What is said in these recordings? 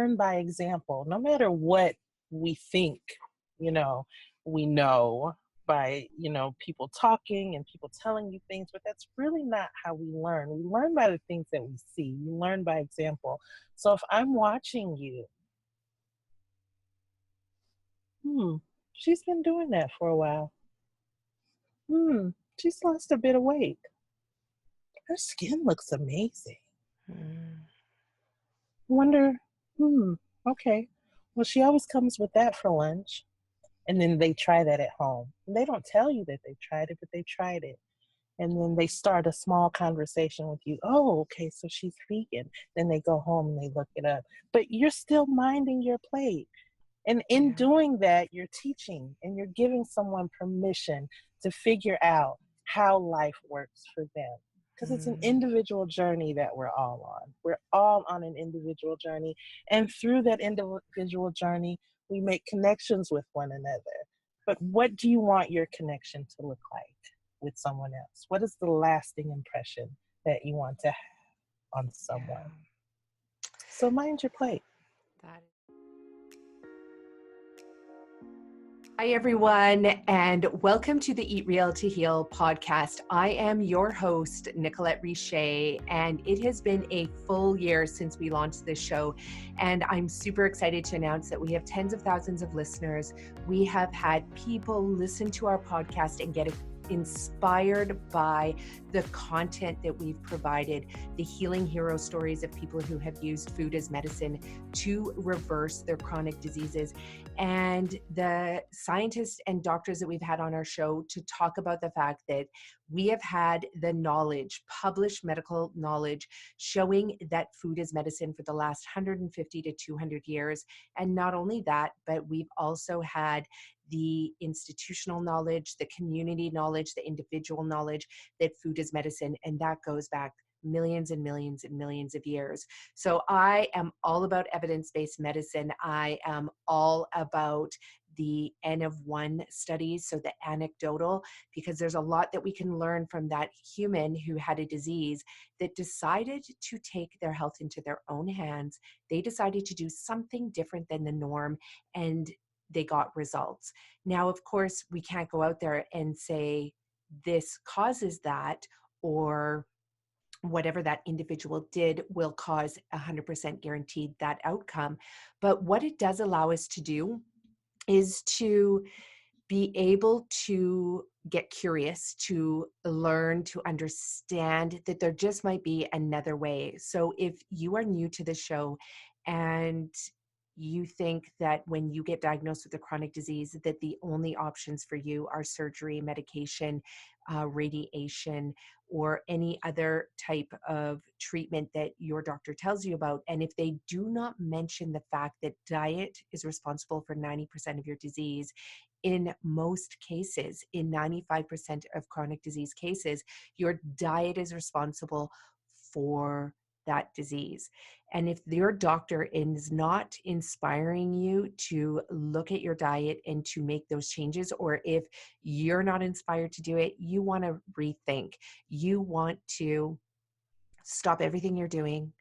learn by example. No matter what we think, you know, we know by, people talking and people telling you things, but that's really not how we learn. We learn by the things that we see. We learn by example. So if I'm watching you, she's been doing that for a while. She's lost a bit of weight. Her skin looks amazing. Wonder, okay. Well, she always comes with that for lunch. And then they try that at home. And they don't tell you that they tried it, but they tried it. And then they start a small conversation with you. Oh, okay, so she's vegan. Then they go home and they look it up. But you're still minding your plate. And in doing that, you're teaching and you're giving someone permission to figure out how life works for them. Because it's an individual journey that we're all on. We're all on an individual journey. And through that individual journey, we make connections with one another. But what do you want your connection to look like with someone else? What is the lasting impression that you want to have on someone? So mind your plate. Hi, everyone, and welcome to the Eat Real to Heal podcast. I am your host, Nicolette Richet, and it has been a full year since we launched this show, and I'm super excited to announce that we have tens of thousands of listeners. We have had people listen to our podcast and get inspired by the content that we've provided, the healing hero stories of people who have used food as medicine to reverse their chronic diseases, and the scientists and doctors that we've had on our show to talk about the fact that we have had the knowledge, published medical knowledge, showing that food is medicine for the last 150 to 200 years. And not only that, but we've also had the institutional knowledge, the community knowledge, the individual knowledge that food is medicine, and that goes back millions and millions and millions of years. So I am all about evidence-based medicine. I am all about the N of 1 studies, so the anecdotal, because there's a lot that we can learn from that human who had a disease that decided to take their health into their own hands. They decided to do something different than the norm, and they got results. Now, of course, we can't go out there and say this causes that, or whatever that individual did will cause 100% guaranteed that outcome. But what it does allow us to do is to be able to get curious, to learn, to understand that there just might be another way. So if you are new to the show and you think that when you get diagnosed with a chronic disease, that the only options for you are surgery, medication, radiation, or any other type of treatment that your doctor tells you about. And if they do not mention the fact that diet is responsible for 90% of your disease, in most cases, in 95% of chronic disease cases, your diet is responsible for that disease. And if your doctor is not inspiring you to look at your diet and to make those changes, or if you're not inspired to do it, you want to rethink. You want to stop everything you're doing,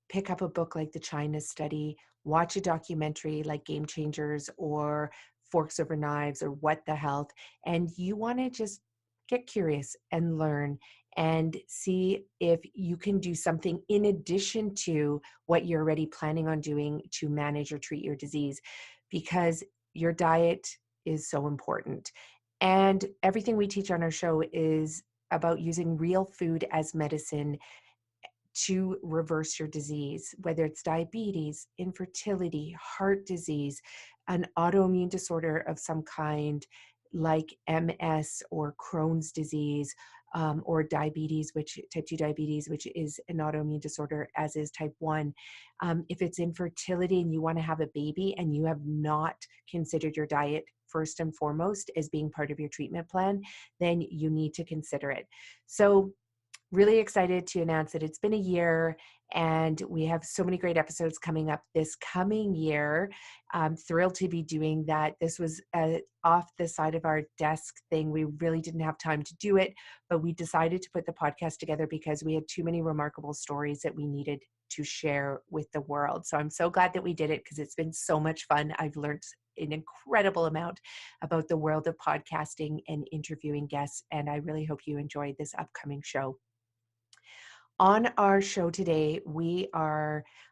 pick up a book like the China Study, watch a documentary like Game Changers or Forks Over Knives or What the Health, and you want to just get curious and learn and see if you can do something in addition to what you're already planning on doing to manage or treat your disease, because your diet is so important. And everything we teach on our show is about using real food as medicine to reverse your disease, whether it's diabetes, infertility, heart disease, an autoimmune disorder of some kind like MS or Crohn's disease, or diabetes, which type 2 diabetes, which is an autoimmune disorder, as is type 1. If it's infertility and you want to have a baby and you have not considered your diet first and foremost as being part of your treatment plan, then you need to consider it. So really excited to announce that it's been a year And we have so many great episodes coming up this coming year. I'm thrilled to be doing that. This was off the side of our desk thing. We really didn't have time to do it, but we decided to put the podcast together because we had too many remarkable stories that we needed to share with the world. So I'm so glad that we did it because it's been so much fun. I've learned an incredible amount about the world of podcasting and interviewing guests, and I really hope you enjoy this upcoming show. On our show today,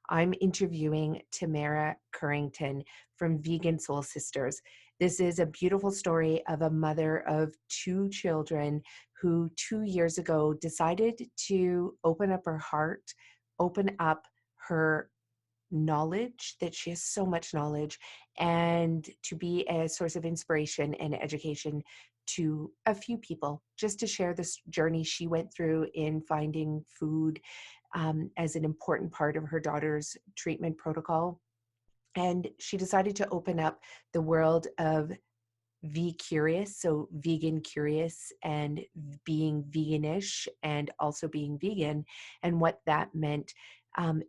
I'm interviewing Tamera Currington from Vegan Soul Sistuhs. This is a beautiful story of a mother of two children who 2 years ago decided to open up her heart, open up her knowledge, that she has so much knowledge, and to be a source of inspiration and education to a few people, just to share this journey she went through in finding food as an important part of her daughter's treatment protocol. And she decided to open up the world of curious, so vegan curious, and being veganish, and also being vegan, and what that meant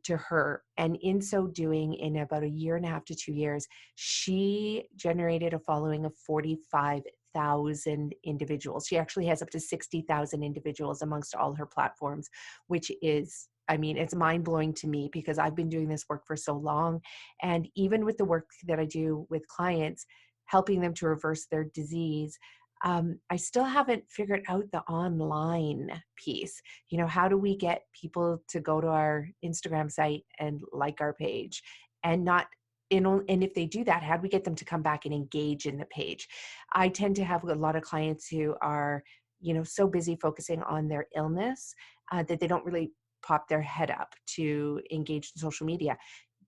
to her. And in so doing, in about a year and a half to 2 years, she generated a following of 45,000 individuals. She actually has up to 60,000 individuals amongst all her platforms, which is, I mean, it's mind blowing to me because I've been doing this work for so long. And even with the work that I do with clients, helping them to reverse their disease, I still haven't figured out the online piece. You know, how do we get people to go to our Instagram site and like our page and not and if they do that, how do we get them to come back and engage in the page? I tend to have a lot of clients who are, so busy focusing on their illness that they don't really pop their head up to engage in social media.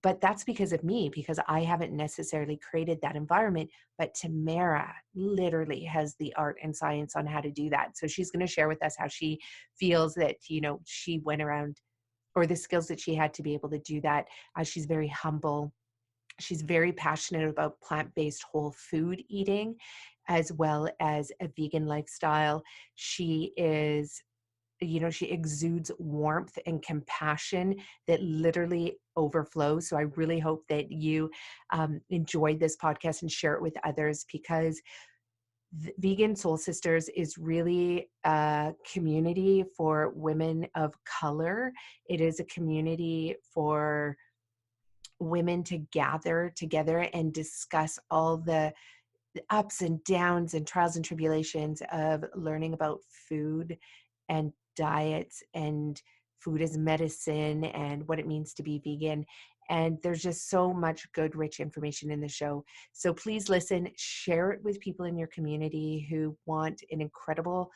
But that's because of me, because I haven't necessarily created that environment. But Tamera literally has the art and science on how to do that. So she's going to share with us how she feels that, she went around, or the skills that she had to be able to do that. She's very humble. She's very passionate about plant-based whole food eating, as well as a vegan lifestyle. She is, she exudes warmth and compassion that literally overflows. So I really hope that you enjoyed this podcast and share it with others, because Vegan Soul Sistuhs is really a community for women of color. It is a community for women to gather together and discuss all the ups and downs and trials and tribulations of learning about food and diets and food as medicine and what it means to be vegan. And there's just so much good, rich information in the show. So please listen, share it with people in your community who want an incredible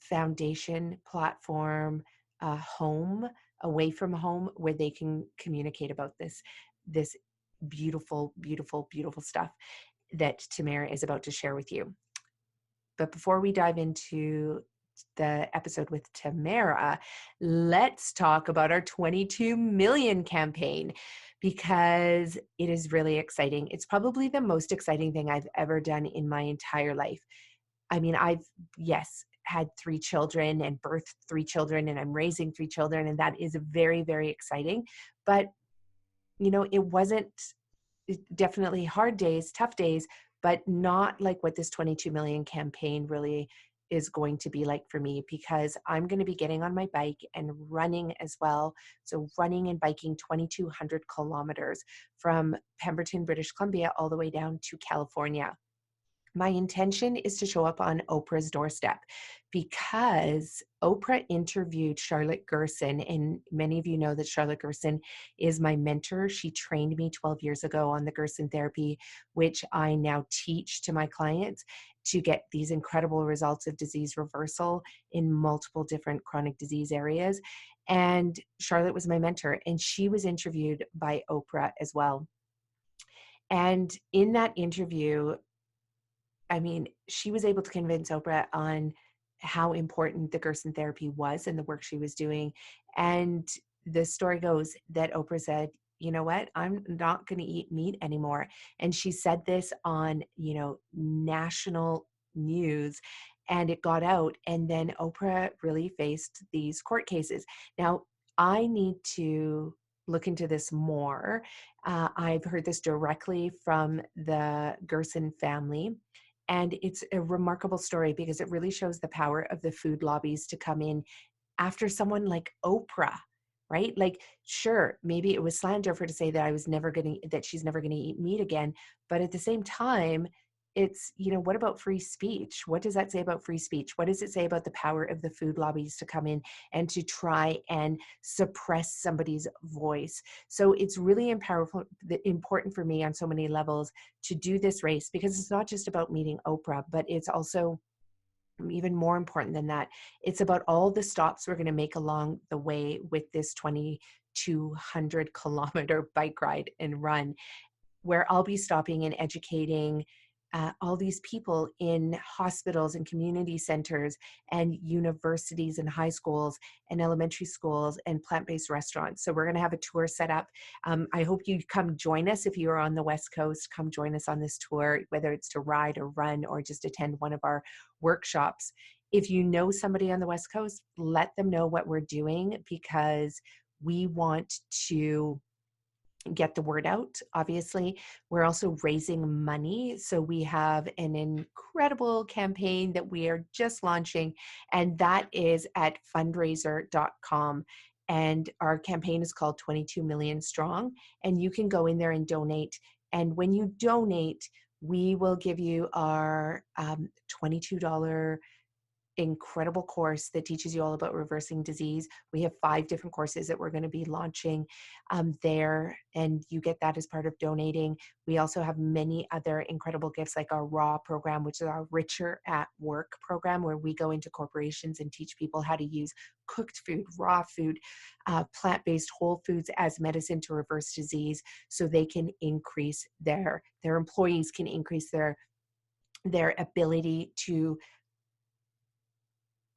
foundation, platform, home, away from home, where they can communicate about this beautiful, beautiful, beautiful stuff that Tamera is about to share with you. But before we dive into the episode with Tamera, let's talk about our 22 million campaign, because it is really exciting. It's probably the most exciting thing I've ever done in my entire life. I mean, yes, had 3 children and birthed 3 children, and I'm raising 3 children, and that is very, very exciting. But, it wasn't, definitely hard days, tough days, but not like what this 22 million campaign really is going to be like for me, because I'm going to be getting on my bike and running as well. So running and biking 2,200 kilometers from Pemberton, British Columbia, all the way down to California. My intention is to show up on Oprah's doorstep, because Oprah interviewed Charlotte Gerson, and many of you know that Charlotte Gerson is my mentor. She trained me 12 years ago on the Gerson therapy, which I now teach to my clients to get these incredible results of disease reversal in multiple different chronic disease areas. And Charlotte was my mentor, and she was interviewed by Oprah as well. And in that interview, I mean, she was able to convince Oprah on how important the Gerson therapy was and the work she was doing. And the story goes that Oprah said, you know what, I'm not going to eat meat anymore. And she said this on, national news, and it got out. And then Oprah really faced these court cases. Now, I need to look into this more. I've heard this directly from the Gerson family. And it's a remarkable story because it really shows the power of the food lobbies to come in after someone like Oprah, right? Like, sure, maybe it was slander for her to say that that she's never gonna eat meat again. But at the same time, it's, what about free speech? What does that say about free speech? What does it say about the power of the food lobbies to come in and to try and suppress somebody's voice? So it's really important for me on so many levels to do this race, because it's not just about meeting Oprah, but it's also even more important than that. It's about all the stops we're going to make along the way with this 2,200-kilometer bike ride and run, where I'll be stopping and educating all these people in hospitals and community centers and universities and high schools and elementary schools and plant-based restaurants. So we're going to have a tour set up. I hope you come join us. If you're on the West Coast, come join us on this tour, whether it's to ride or run or just attend one of our workshops. If you know somebody on the West Coast, let them know what we're doing, because we want to get the word out. Obviously, we're also raising money. So we have an incredible campaign that we are just launching, and that is at fundraiser.com. And our campaign is called 22 Million Strong. And you can go in there and donate. And when you donate, we will give you our $22 incredible course that teaches you all about reversing disease. We have 5 different courses that we're going to be launching there, and you get that as part of donating. We also have many other incredible gifts, like our RAW program, which is our Richer at Work program, where we go into corporations and teach people how to use cooked food, raw food, plant-based whole foods as medicine to reverse disease, so they can increase their employees can increase their ability to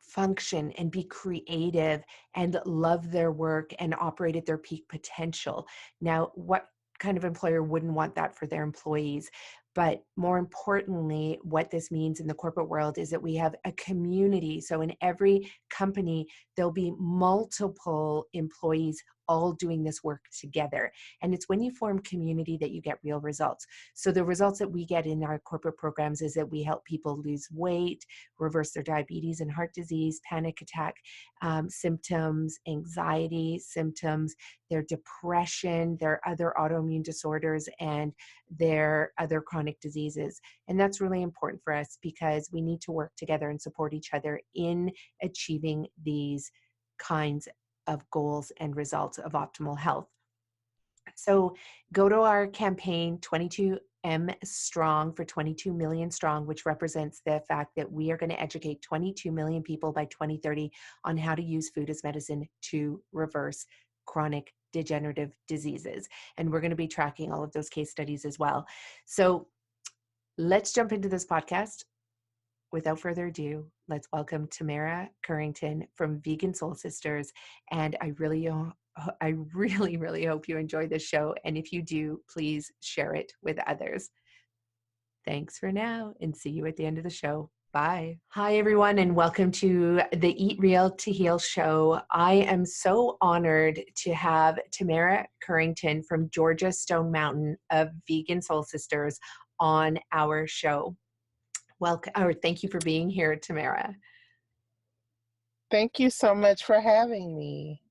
function and be creative and love their work and operate at their peak potential. Now, what kind of employer wouldn't want that for their employees? But more importantly, what this means in the corporate world is that we have a community. So in every company, there'll be multiple employees all doing this work together. And it's when you form community that you get real results. So the results that we get in our corporate programs is that we help people lose weight, reverse their diabetes and heart disease, panic attack symptoms, anxiety symptoms, their depression, their other autoimmune disorders, and their other chronic diseases. And that's really important for us, because we need to work together and support each other in achieving these kinds of goals and results of optimal health. So go to our campaign, 22M Strong, for 22 million strong, which represents the fact that we are going to educate 22 million people by 2030 on how to use food as medicine to reverse chronic degenerative diseases. And we're going to be tracking all of those case studies as well. So let's jump into this podcast. Without further ado, let's welcome Tamera Currington from Vegan Soul Sistuhs. And I really, really hope you enjoy this show. And if you do, please share it with others. Thanks for now, and see you at the end of the show. Bye. Hi, everyone, and welcome to the Eat Real to Heal show. I am so honored to have Tamera Currington from Georgia Stone Mountain of Vegan Soul Sistuhs on our show. Welcome, or thank you for being here, Tamera. Thank you so much for having me.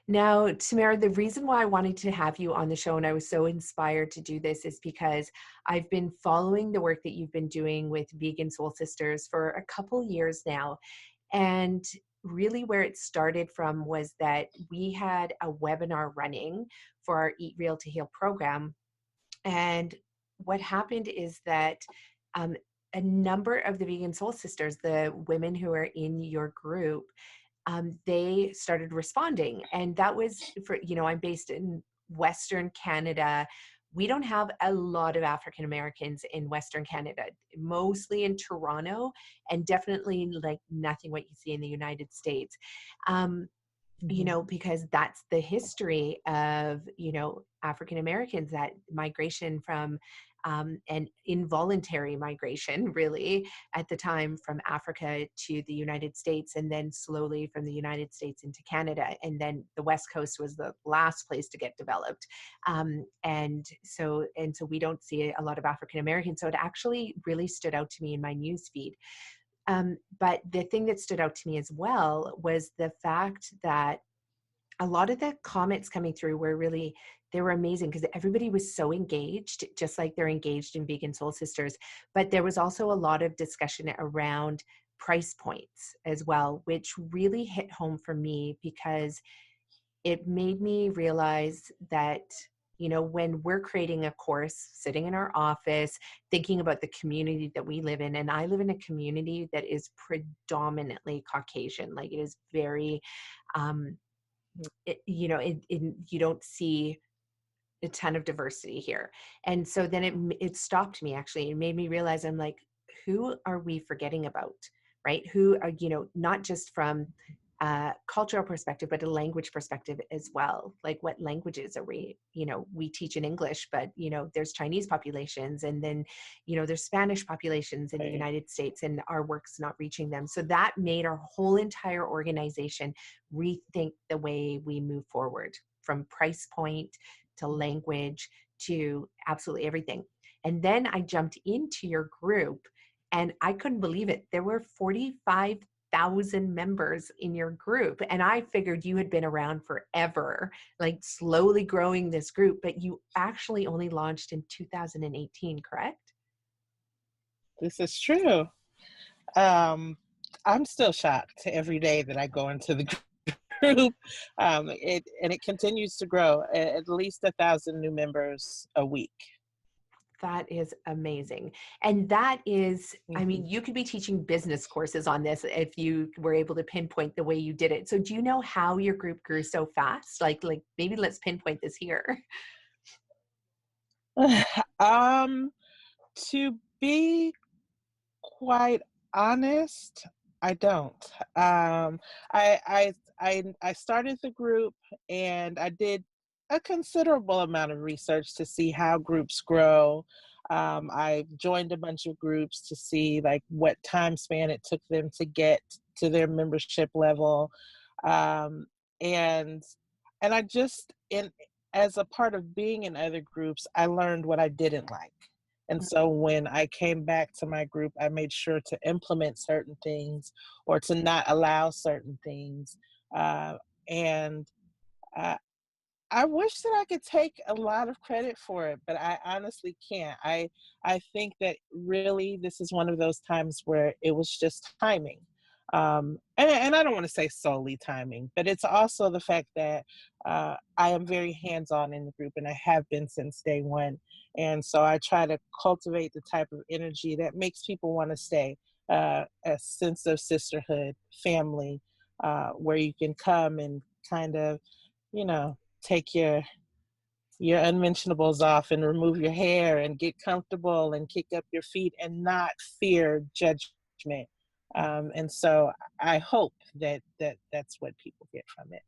Now, Tamera, the reason why I wanted to have you on the show, and I was so inspired to do this, is because I've been following the work that you've been doing with Vegan Soul Sistuhs for a couple years now. And really where it started from was that we had a webinar running for our Eat Real to Heal program. And what happened is that a number of the Vegan Soul Sistuhs, the women who are in your group, they started responding. And that was for, I'm based in Western Canada. We don't have a lot of African Americans in Western Canada, mostly in Toronto, and definitely like nothing what you see in the United States. Because that's the history of, African Americans, that migration from and involuntary migration, really, at the time from Africa to the United States, and then slowly from the United States into Canada. And then the West Coast was the last place to get developed. And so we don't see a lot of African Americans. So it actually really stood out to me in my newsfeed. But the thing that stood out to me as well was the fact that a lot of the comments coming through were really, they were amazing because everybody was so engaged, just like they're engaged in Vegan Soul Sisters. But there was also a lot of discussion around price points as well, which really hit home for me because it made me realize that, you know, when we're creating a course, sitting in our office, thinking about the community that we live in, and I live in a community that is predominantly Caucasian, like it is very, you don't see a ton of diversity here. And so then it stopped me, actually. It made me realize, I'm like, who are we forgetting about, right? Who are, not just from a cultural perspective, but a language perspective as well. Like, what languages are we teach in English, but, there's Chinese populations, and then, there's Spanish populations in the Right. United States, and our work's not reaching them. So that made our whole entire organization rethink the way we move forward, from price point to language to absolutely everything. And then I jumped into your group and I couldn't believe it. There were 45,000 members in your group. And I figured you had been around forever, like slowly growing this group, but you actually only launched in 2018, correct? This is true. Um, I'm still shocked every day that I go into the group. It continues to grow. At least 1,000 new members a week. That is amazing. And that is, I Mhm. mean, you could be teaching business courses on this if you were able to pinpoint the way you did it. So do you know how your group grew so fast? Like maybe let's pinpoint this here. um, to be quite honest, I don't. I started the group and I did a considerable amount of research to see how groups grow. I joined a bunch of groups to see like what time span it took them to get to their membership level, um, and and I just in as a part of being in other groups, I learned what I didn't like. And so when I came back to my group, I made sure to implement certain things or to not allow certain things. Uh, and uh, I wish that I could take a lot of credit for it, but I honestly can't. I think that really this is one of those times where it was just timing. And I don't want to say solely timing, but it's also the fact that I am very hands-on in the group and I have been since day one. And so I try to cultivate the type of energy that makes people want to stay, a sense of sisterhood, family, where you can come and kind of, you know, take your unmentionables off and remove your hair and get comfortable and kick up your feet and not fear judgment. And so I hope that that's what people get from it.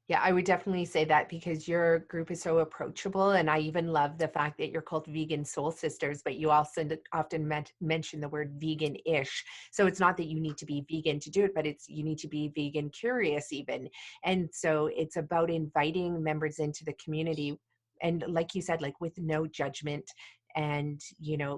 Yeah, I would definitely say that because your group is so approachable. And I even love the fact that you're called Vegan Soul Sisters, but you also often mention the word vegan-ish. So it's not that you need to be vegan to do it, but it's you need to be vegan curious even. And so it's about inviting members into the community. And like you said, like with no judgment and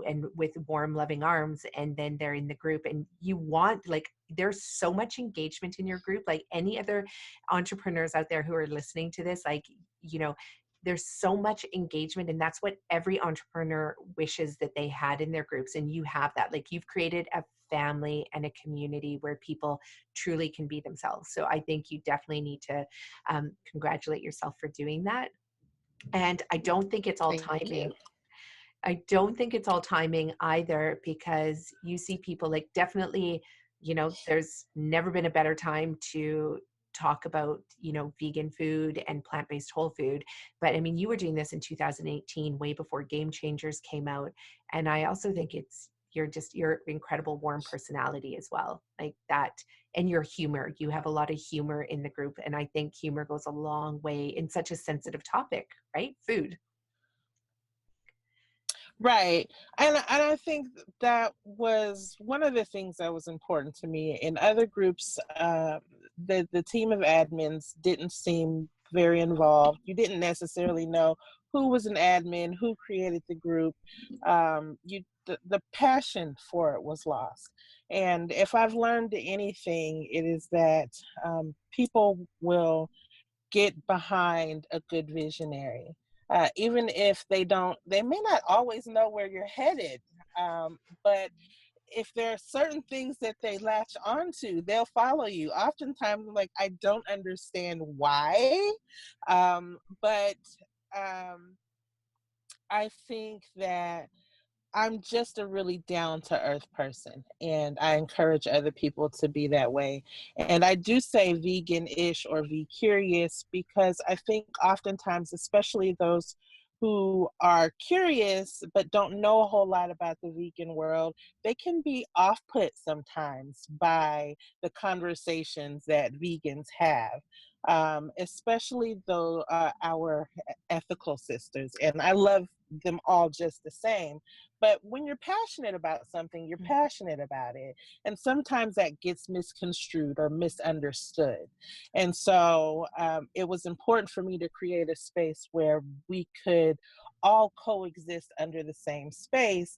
and with warm loving arms, and then they're in the group and you want, like, there's so much engagement in your group, like any other entrepreneurs out there who are listening to this, like, there's so much engagement, and that's what every entrepreneur wishes that they had in their groups. And you have that, like, you've created a family and a community where people truly can be themselves. So I think you definitely need to congratulate yourself for doing that. And I don't think it's all Thank you. timing. I don't think it's all timing either, because you see people, like, definitely, there's never been a better time to talk about, vegan food and plant-based whole food. But I mean, you were doing this in 2018, way before Game Changers came out. And I also think it's, your incredible warm personality as well, like that. And your humor, you have a lot of humor in the group. And I think humor goes a long way in such a sensitive topic, right? Food. Right. And I think that was one of the things that was important to me. In other groups, the team of admins didn't seem very involved. You didn't necessarily know who was an admin, who created the group. The passion for it was lost. And if I've learned anything, it is that people will get behind a good visionary. Even if they may not always know where you're headed, but if there are certain things that they latch onto, they'll follow you. Oftentimes, like, I don't understand why, but I think that I'm just a really down to earth person, and I encourage other people to be that way. And I do say vegan ish or be curious because I think oftentimes, especially those who are curious but don't know a whole lot about the vegan world, they can be off put sometimes by the conversations that vegans have. Especially though our ethical sisters, and I love them all just the same. But when you're passionate about something, you're passionate about it. And sometimes that gets misconstrued or misunderstood. And so it was important for me to create a space where we could all coexist under the same space,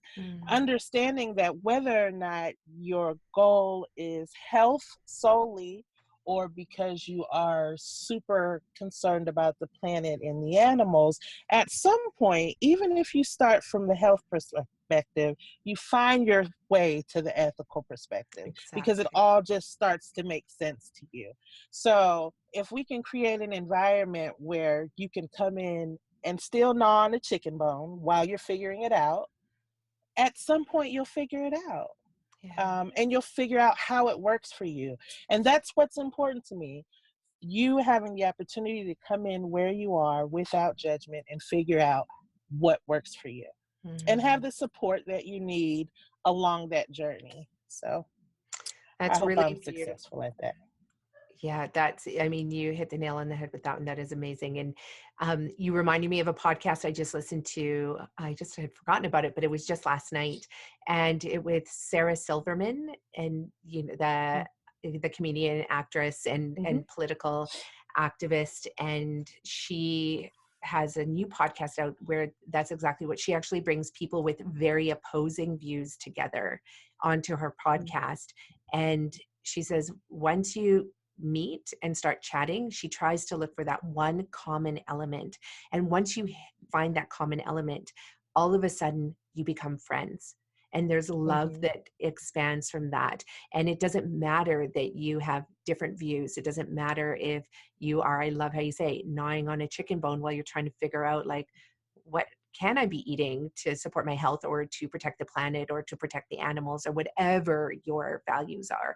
understanding that whether or not your goal is health solely, or because you are super concerned about the planet and the animals, at some point, even if you start from the health perspective, you find your way to the ethical perspective because it Exactly. all just starts to make sense to you. So if we can create an environment where you can come in and still gnaw on a chicken bone while you're figuring it out, at some point you'll figure it out. Yeah. And you'll figure out how it works for you. And that's what's important to me. You having the opportunity to come in where you are without judgment and figure out what works for you and have Mhm. the support that you need along that journey. So I That's hope really I'm successful beautiful. at that. Yeah, I mean, you hit the nail on the head with that one. That is amazing. And you reminded me of a podcast I just listened to. I just had forgotten about it, but it was just last night. And it with Sarah Silverman, and the comedian, actress, Mm-hmm. and political activist. And she has a new podcast out where that's exactly what she actually brings people with very opposing views together onto her podcast. And she says, once you meet and start chatting, she tries to look for that one common element. And once you find that common element, all of a sudden you become friends. And there's love Mm-hmm. that expands from that. And it doesn't matter that you have different views. It doesn't matter if you are, I love how you say, gnawing on a chicken bone while you're trying to figure out, like, what can I be eating to support my health or to protect the planet or to protect the animals or whatever your values are.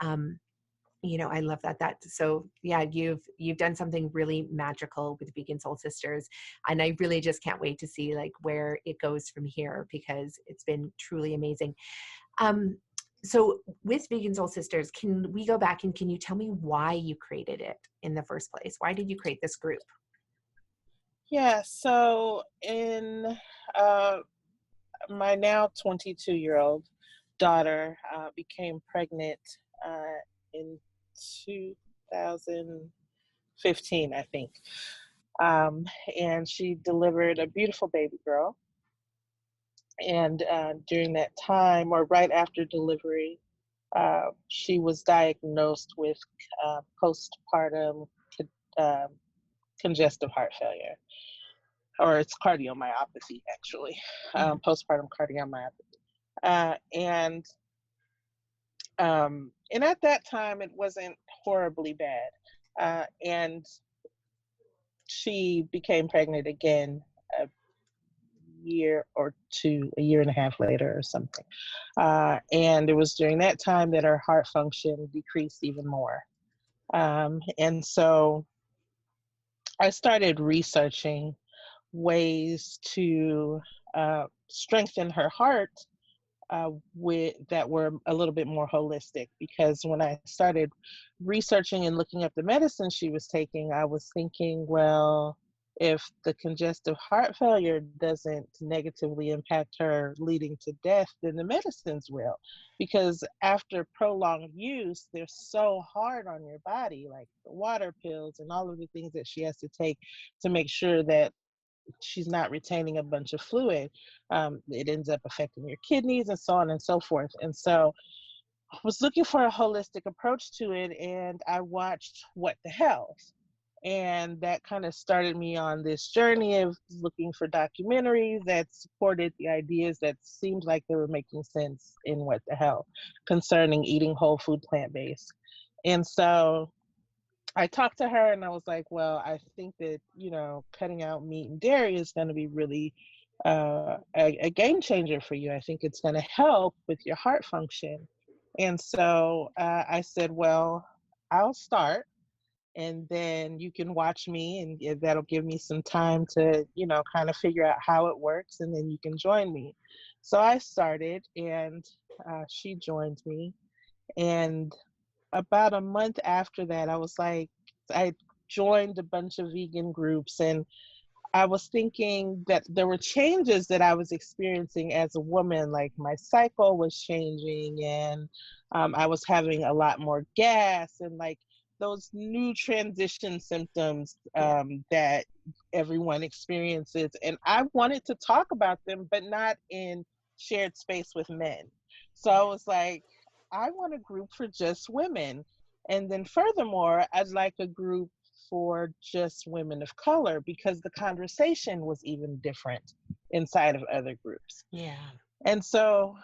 Um, I love so yeah, you've done something really magical with Vegan Soul Sisters, and I really just can't wait to see like where it goes from here, because it's been truly amazing. um so with Vegan Soul Sisters, can we go back and can you tell me why you created it in the first place? Why did you create this group? Yeah, so in uh, my now 22-year-old daughter became pregnant in 2015, I think. And she delivered a beautiful baby girl. And during that time, or right after delivery, she was diagnosed with postpartum um, congestive heart failure, or it's cardiomyopathy, actually, Mhm. postpartum cardiomyopathy. And at that time, it wasn't horribly bad. And she became pregnant again a year or two, a year and a half later or something. And it was during that time that her heart function decreased even more. And so I started researching ways to strengthen her heart with that were a little bit more holistic, because when I started researching and looking up the medicine she was taking, I was thinking, well, if the congestive heart failure doesn't negatively impact her leading to death, then the medicines will. Because after prolonged use, they're so hard on your body, like the water pills and all of the things that she has to take to make sure that she's not retaining a bunch of fluid. It ends up affecting your kidneys and so on and so forth. And so I was looking for a holistic approach to it, and I watched What the Health. And that kind of started me on this journey of looking for documentaries that supported the ideas that seemed like they were making sense in What the Health concerning eating whole food plant based. And so I talked to her and I was like, well, I think that, cutting out meat and dairy is going to be really a game changer for you. I think it's going to help with your heart function. And so I said, well, I'll start and then you can watch me and that'll give me some time to, kind of figure out how it works and then you can join me. So I started and she joined me. And about a month after that, I joined a bunch of vegan groups and I was thinking that there were changes that I was experiencing as a woman, like my cycle was changing and I was having a lot more gas and like those new transition symptoms Yeah. that everyone experiences. And I wanted to talk about them, but not in shared space with men. So I was like, I want a group for just women. And then furthermore, I'd like a group for just women of color because the conversation was even different inside of other groups. Yeah. And so,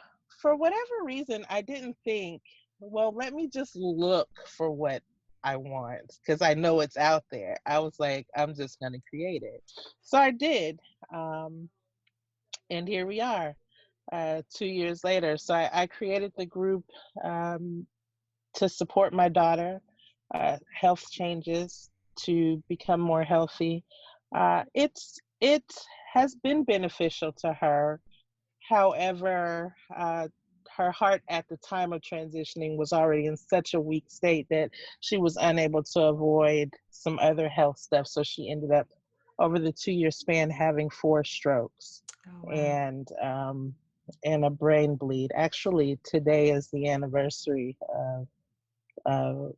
for whatever reason, I didn't think, well, let me just look for what I want because I know it's out there. I was like, I'm just going to create it. So I did. Um, and here we are 2 years later. So I created the group um, to support my daughter, health changes to become more healthy. It has been beneficial to her. However, her heart at the time of transitioning was already in such a weak state that she was unable to avoid some other health stuff. So she ended up over the 2 year span having 4 strokes Oh, wow. and um, and a brain bleed. Actually, today is the anniversary of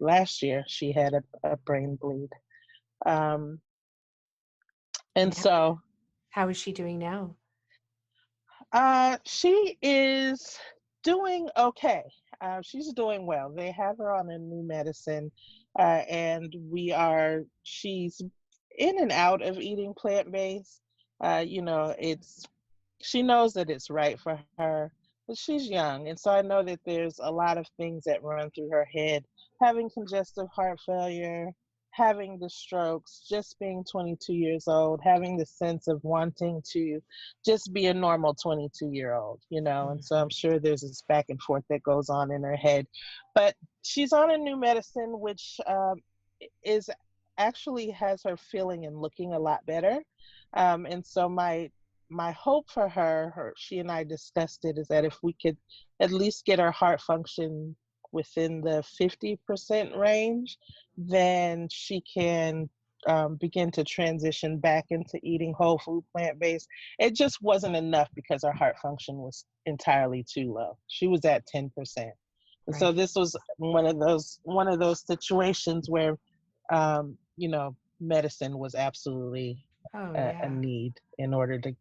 last year she had a brain bleed. Um, and And so how is she doing now? she is doing okay. She's doing well. They have her on a new medicine, and she's in and out of eating plant based. It's she knows that it's right for her, but she's young. And so I know that there's a lot of things that run through her head. Having congestive heart failure, having the strokes, just being 22 years old, having the sense of wanting to just be a normal 22-year-old. And so I'm Mhm. sure there's this back and forth that goes on in her head. But she's on a new medicine, which is actually has her feeling and looking a lot better. And so my hope for she and I discussed it, is that if we could at least get her heart function within the 50% range, then she can begin to transition back into eating whole food plant based. It just wasn't enough because her heart function was entirely too low. She was at 10%. And so Right. this was one of those situations where medicine was absolutely Oh, a yeah. need in order to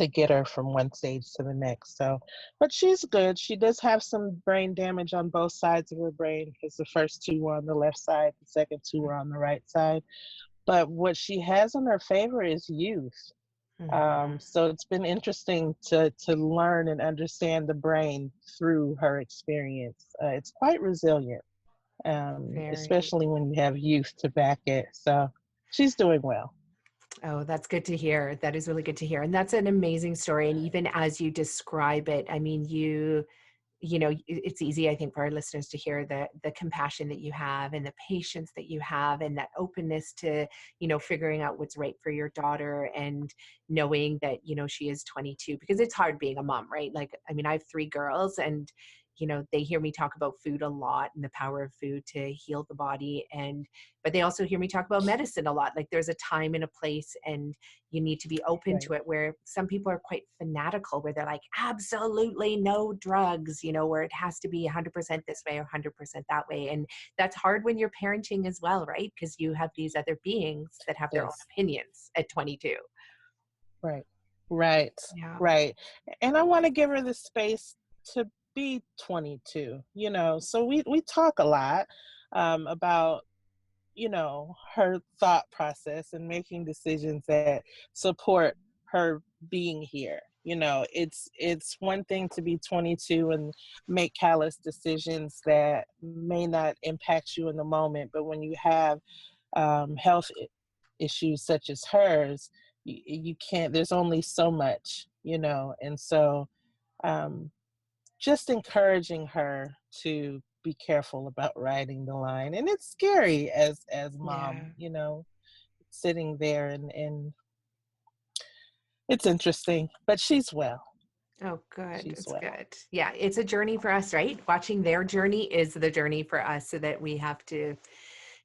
get her from one stage to the next. So, but she's good. She does have some brain damage on both sides of her brain because the first two were on the left side, the second two were on the right side. But what she has in her favor is youth. Mhm. So it's been interesting to learn and understand the brain through her experience. It's quite resilient, Very. especially when you have youth to back it. So she's doing well. Oh, that's good to hear. That is really good to hear. And that's an amazing story. And even as you describe it, I mean, it's easy, I think, for our listeners to hear the compassion that you have and the patience that you have and that openness to, figuring out what's right for your daughter and knowing that, she is 22, because it's hard being a mom, right? Like, I mean, I have 3 girls and, they hear me talk about food a lot and the power of food to heal the body. But they also hear me talk about medicine a lot. Like there's a time and a place, and you need to be open Right. to it, where some people are quite fanatical, where they're like, absolutely no drugs, where it has to be 100% this way or 100% that way. And that's hard when you're parenting as well, right? Because you have these other beings that have their own Yes. opinions at 22. Right. Right. Yeah. Right. And I want to give her the space to be 22, So we talk a lot about, her thought process and making decisions that support her being here. It's one thing to be 22 and make callous decisions that may not impact you in the moment, but when you have health issues such as hers, you can't, there's only so much, and so um, just encouraging her to be careful about riding the line. And it's scary as mom, Yeah. sitting there, and it's interesting, but she's well. Oh, good. She's It's well. good. Yeah. It's a journey for us, right? Watching their journey is the journey for us, so that we have to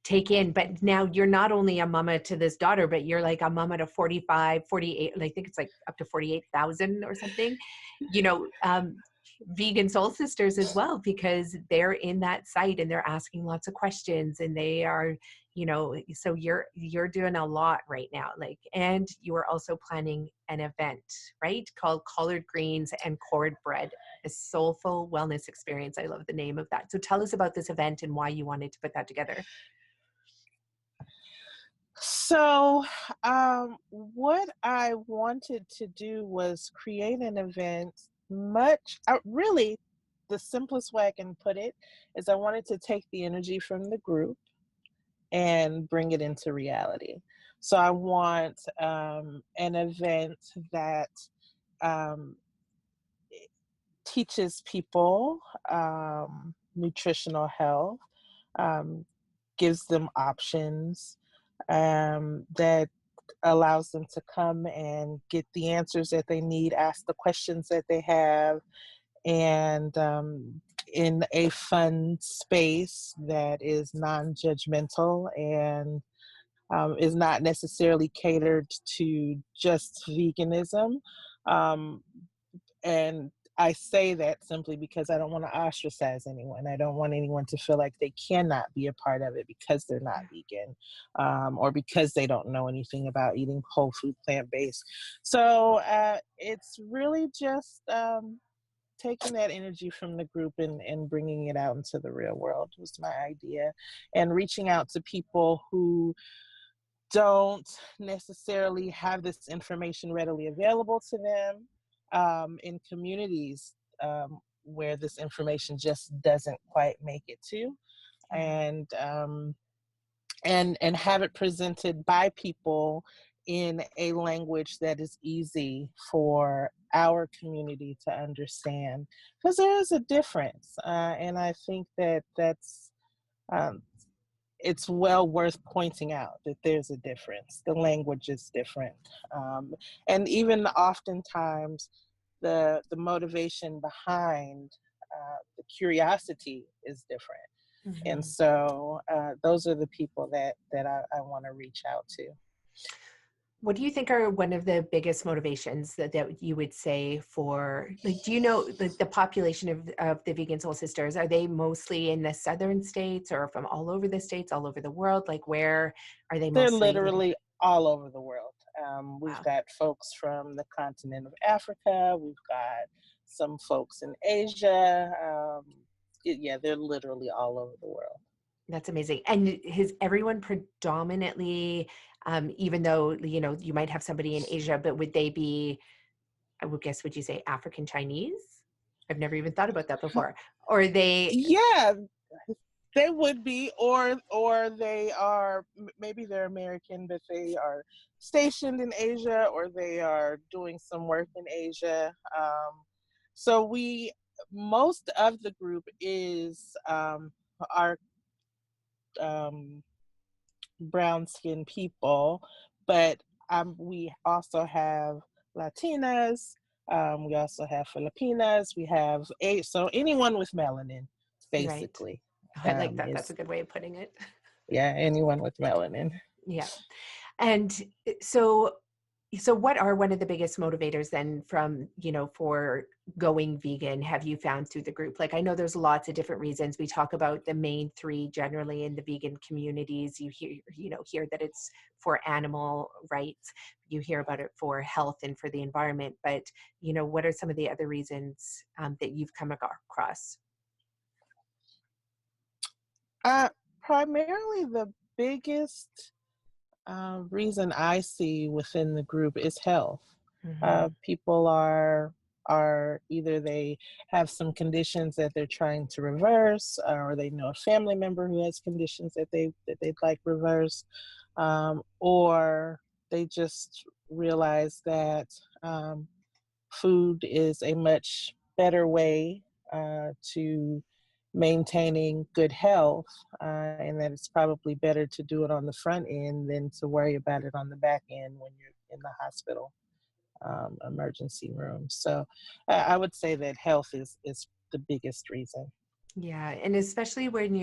take in. But now you're not only a mama to this daughter, but you're like a mama to 45, 48, I think it's like up to 48,000 or something, you know, um, Vegan Soul Sisters as well, because they're in that site and they're asking lots of questions, and they are, so you're doing a lot right now. Like, and you are also planning an event, right? Called Collard Greens and Cord Bread, a soulful wellness experience. I love the name of that. So tell us about this event and why you wanted to put that together. So, what I wanted to do was create an event really, the simplest way I can put it is I wanted to take the energy from the group and bring it into reality. So I want an event that um, teaches people nutritional health, um, gives them options, that allows them to come and get the answers that they need, ask the questions that they have, and in a fun space that is non-judgmental and is not necessarily catered to just veganism. Um, and I say that simply because I don't want to ostracize anyone. I don't want anyone to feel like they cannot be a part of it because they're not vegan, or because they don't know anything about eating whole food, plant based. So it's really just taking that energy from the group and bringing it out into the real world was my idea, and reaching out to people who don't necessarily have this information readily available to them, in communities where this information just doesn't quite make it to, Yeah. and have it presented by people in a language that is easy for our community to understand, because there is a difference, and I think that's um, it's well worth pointing out that there's a difference. The language is different, and even oftentimes the motivation behind the curiosity is different. And Mhm. so those are the people that I want to reach out to. What do you think are one of the biggest motivations that you would say for, like, do you know the population of the Vegan Soul Sisters? Are they mostly in the southern states or from all over the states, all over the world? Like, where are they They're mostly living? literally all over the world. We've Wow. got folks from the continent of Africa. We've got some folks in Asia. Yeah, they're literally all over the world. That's amazing. And is everyone predominantly, even though, you might have somebody in Asia, but would they be, I would guess, would you say African Chinese? I've never even thought about that before. Or are they, Yeah, they would be, or they are, maybe they're American, but they are stationed in Asia, or they are doing some work in Asia. So most of the group is our um, brown skinned people, but we also have Latinas. We also have Filipinas. We have so anyone with melanin, Right. basically, I like that. That's is, a good way of putting it. yeah, anyone with melanin. Yeah. And so so what are one of the biggest motivators then from, for going vegan, have you found through the group? Like, I know there's lots of different reasons. We talk about the main three generally in the vegan communities. You hear that it's for animal rights. You hear about it for health and for the environment. But, what are some of the other reasons that you've come across? Uh, Primarily, the biggest reason I see within the group is health. Hmm. People are either they have some conditions that they're trying to reverse, or they know a family member who has conditions that they'd like reversed, or they just realize that food is a much better way to maintaining good health, and that it's probably better to do it on the front end than to worry about it on the back end when you're in the hospital emergency room. So I would say that health is the biggest reason. Yeah. And especially when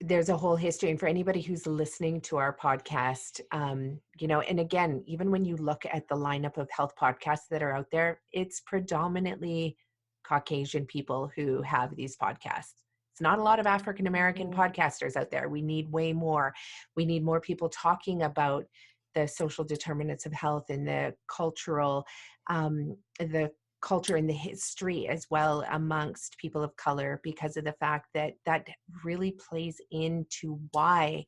there's a whole history. And for anybody who's listening to our podcast, and again, even when you look at the lineup of health podcasts that are out there, it's predominantly Caucasian people who have these podcasts. It's not a lot of African American Mhm. podcasters out there. We need way more. We need more people talking about the social determinants of health and the culture and the history as well amongst people of color, because of the fact that that really plays into why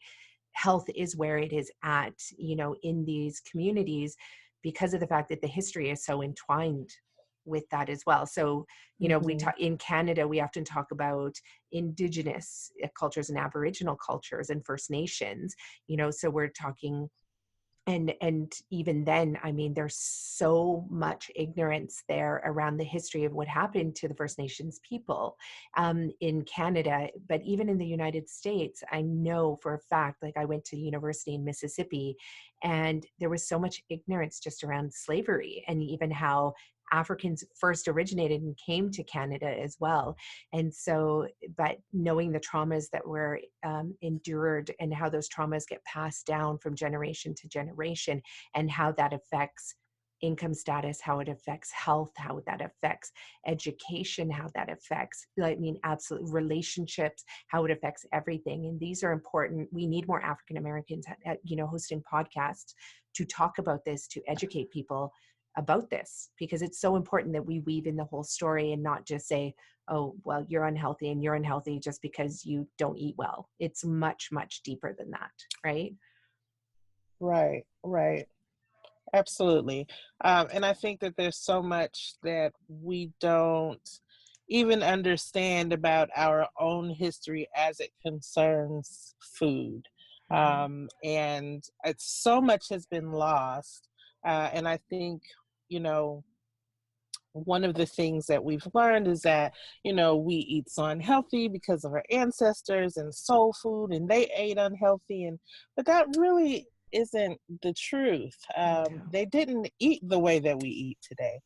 health is where it is at, in these communities, because of the fact that the history is so entwined with that as well. So, we Mhm. talk in Canada, we often talk about indigenous cultures and Aboriginal cultures and First Nations, so we're talking, and even then, I mean, there's so much ignorance there around the history of what happened to the First Nations people in Canada. But even in the United States, I know for a fact, like, I went to university in Mississippi, and there was so much ignorance just around slavery and even how Africans first originated and came to Canada as well. And so, but knowing the traumas that were endured and how those traumas get passed down from generation to generation, and how that affects income status, how it affects health, how that affects education, how that affects, I mean, absolute relationships, how it affects everything. And these are important. We need more African Americans hosting podcasts to talk about this, to educate people about this, because it's so important that we weave in the whole story and not just say, oh, well, you're unhealthy and you're unhealthy just because you don't eat well. It's much, much deeper than that, right? Right, right. Absolutely. And I think that there's so much that we don't even understand about our own history as it concerns food. Mhm. And it's, so much has been lost. And I think, you know, one of the things that we've learned is that, we eat so unhealthy because of our ancestors and soul food, and they ate unhealthy. But that really isn't the truth. No. They didn't eat the way that we eat today.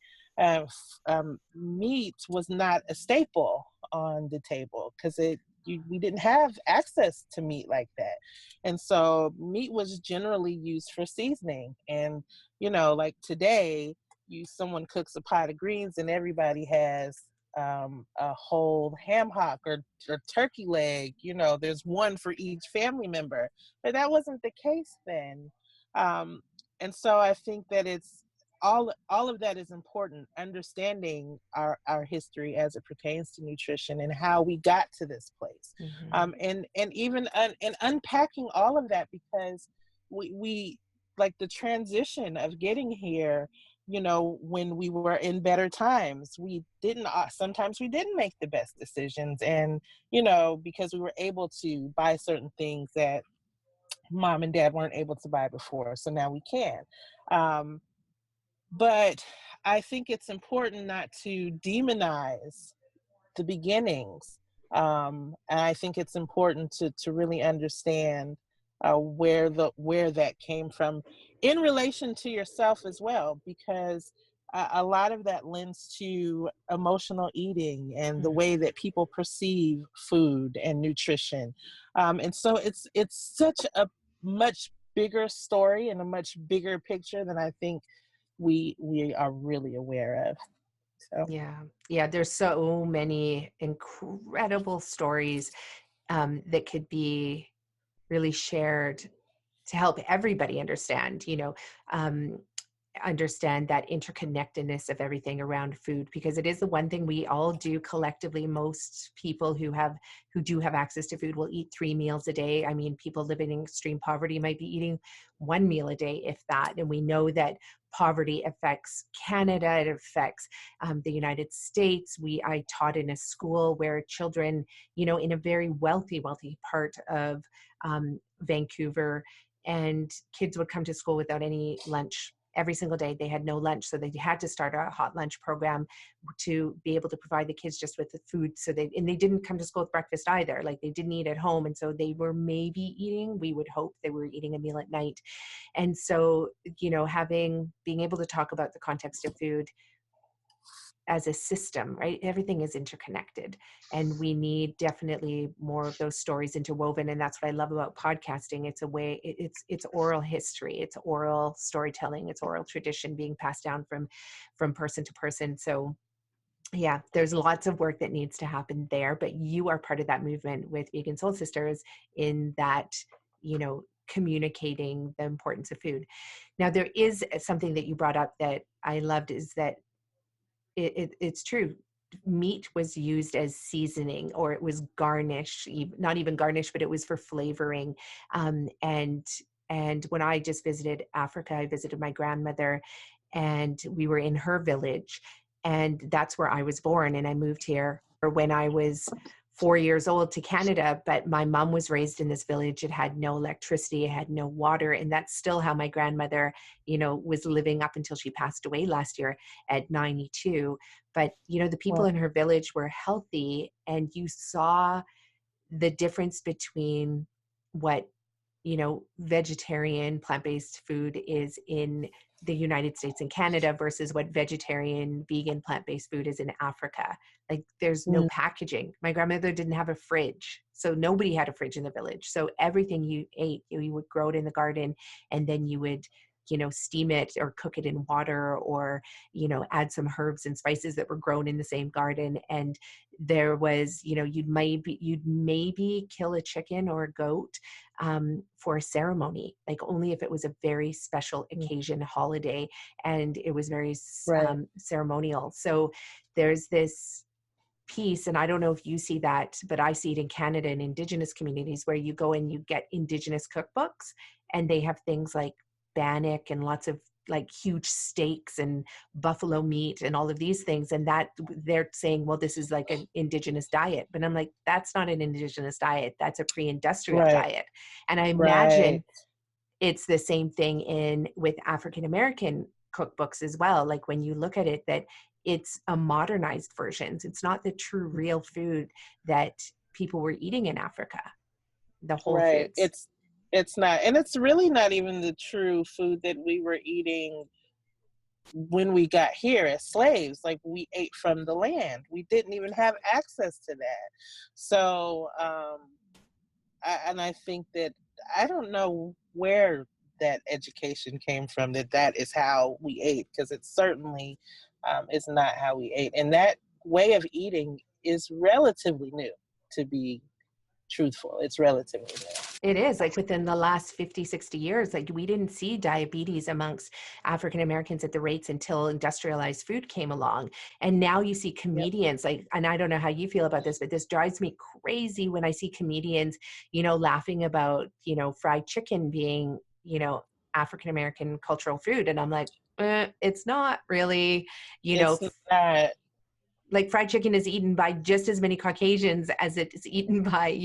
Meat was not a staple on the table because we didn't have access to meat like that. And so meat was generally used for seasoning. And, like today, someone cooks a pot of greens and everybody has a whole ham hock or turkey leg. There's one for each family member, but that wasn't the case then. um, and so I think that it's all of that is important, understanding our history as it pertains to nutrition and how we got to this place. Hmm. And even and unpacking all of that, because we like the transition of getting here. When we were in better times, we didn't, sometimes we didn't make the best decisions. And, because we were able to buy certain things that mom and dad weren't able to buy before. So now we can. Um, but I think it's important not to demonize the beginnings. And I think it's important to really understand where that came from in relation to yourself as well, because a lot of that lends to emotional eating and the Mm. way that people perceive food and nutrition. And so it's such a much bigger story and a much bigger picture than I think we are really aware of. So Yeah. Yeah. There's so many incredible stories that could be really shared to help everybody understand, um, understand that interconnectedness of everything around food, because it is the one thing we all do collectively. Most people who do have access to food will eat 3 meals a day. I mean, people living in extreme poverty might be eating 1 meal a day, if that. And we know that poverty affects Canada, it affects the United States. I taught in a school where children, in a very wealthy part of Vancouver, and kids would come to school without any lunch every single day. They had no lunch, so they had to start a hot lunch program to be able to provide the kids just with the food. And they didn't come to school with breakfast either. Like, they didn't eat at home, and so they were maybe eating. We would hope they were eating a meal at night. And so, being able to talk about the context of food as a system, right? Everything is interconnected, and we need definitely more of those stories interwoven. And that's what I love about podcasting. It's a way, it's oral history, it's oral storytelling, it's oral tradition being passed down from person to person. So yeah, there's lots of work that needs to happen there, but you are part of that movement with Vegan Soul Sisters in that, communicating the importance of food. Now, there is something that you brought up that I loved, is that it's true. Meat was used as seasoning, or it was garnish, not even garnish, but it was for flavoring. And when I just visited Africa, I visited my grandmother, and we were in her village, and that's where I was born. And I moved here when I was 4 years old to Canada, but my mom was raised in this village. It had no electricity, it had no water, and that's still how my grandmother, was living up until she passed away last year at 92. But the people well, in her village were healthy, and you saw the difference between what vegetarian plant-based food is in the United States and Canada versus what vegetarian vegan plant-based food is in Africa. Like, there's no mm, packaging. My grandmother didn't have a fridge, so nobody had a fridge in the village. So everything you ate, you would grow it in the garden, and then you would steam it or cook it in water, or add some herbs and spices that were grown in the same garden. And there was, you'd maybe kill a chicken or a goat for a ceremony, like only if it was a very special mm, occasion, holiday, and it was very right. ceremonial. So there's this piece, and I don't know if you see that, but I see it in Canada in indigenous communities, where you go and you get indigenous cookbooks, and they have things like bannock and lots of like huge steaks and buffalo meat and all of these things, and that they're saying, well, this is like an indigenous diet. But I'm like, that's not an indigenous diet, that's a pre-industrial Right. diet. And I Right. imagine it's the same thing in with African American cookbooks as well. Like, when you look at it, that it's a modernized versions. It's not the true real food that people were eating in Africa, the whole Right. foods. It's not, and it's really not even the true food that we were eating when we got here as slaves. Like, we ate from the land. We didn't even have access to that. So I think that I don't know where that education came from, that that is how we ate, because it certainly is not how we ate. And that way of eating is relatively new, to be truthful. It's relatively new. It is, like, within the last 50, 60 years, like, we didn't see diabetes amongst African Americans at the rates until industrialized food came along. And now you see Yep. comedians, like, and I don't know how you feel about this, but this drives me crazy when I see comedians, laughing about, fried chicken being, African American cultural food. And I'm like, it's not really, you know, It's not. like fried chicken is eaten by just as many Caucasians as it is eaten by,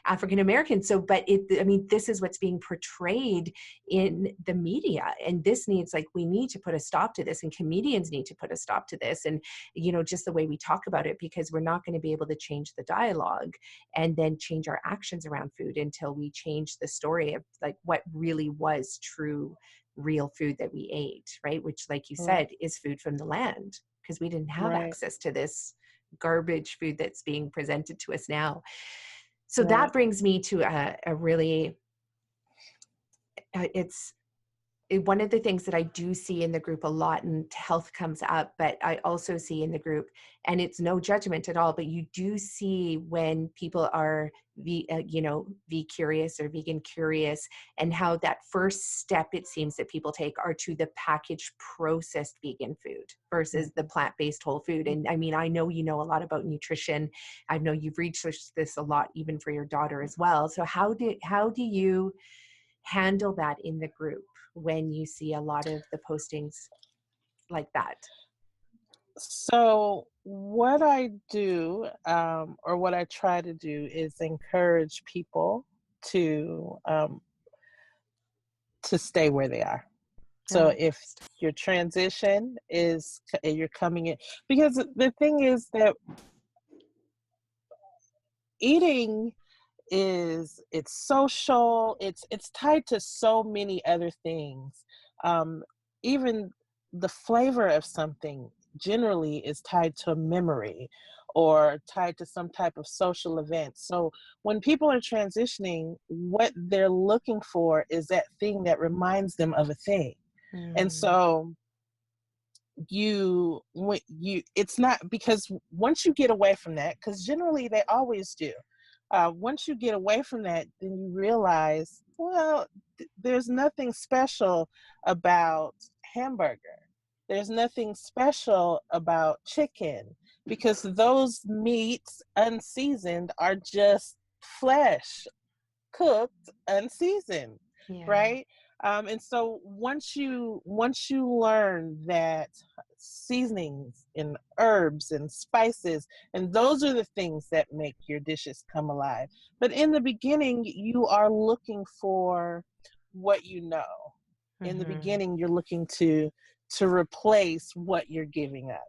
African Americans. So, but this is what's being portrayed in the media, and this needs, like, we need to put a stop to this, and comedians need to put a stop to this. And, just the way we talk about it, because we're not going to be able to change the dialogue and then change our actions around food until we change the story of like what really was true, real food that we ate, right? Which, like you Right. said, is food from the land, because we didn't have Right. access to this garbage food that's being presented to us now. So that Right. brings me to a really, one of the things that I do see in the group a lot, and health comes up, but I also see in the group, and it's no judgment at all, but you do see when people are, curious or vegan curious, and how that first step, it seems that people take, are to the packaged processed vegan food versus the plant-based whole food. And I mean, I know you know a lot about nutrition. I know you've researched this a lot, even for your daughter as well. So how do you handle that in the group when you see a lot of the postings like that? So what I do, or what I try to do, is encourage people to um, to stay where they are. So Oh, if your transition is you're coming in, because the thing is that eating it's social, it's tied to so many other things. Even the flavor of something generally is tied to a memory or tied to some type of social event. So when people are transitioning, what they're looking for is that thing that reminds them of a thing. And mm, so it's not, because once you get away from that, because generally they always do, once you get away from that, then you realize, well, there's nothing special about hamburger, there's nothing special about chicken, because those meats unseasoned are just flesh cooked unseasoned, yeah. right? And so once you learn that seasonings and herbs and spices, and those are the things that make your dishes come alive. But in the beginning, you are looking for what you know. In the Mm-hmm. beginning, you're looking to replace what you're giving up.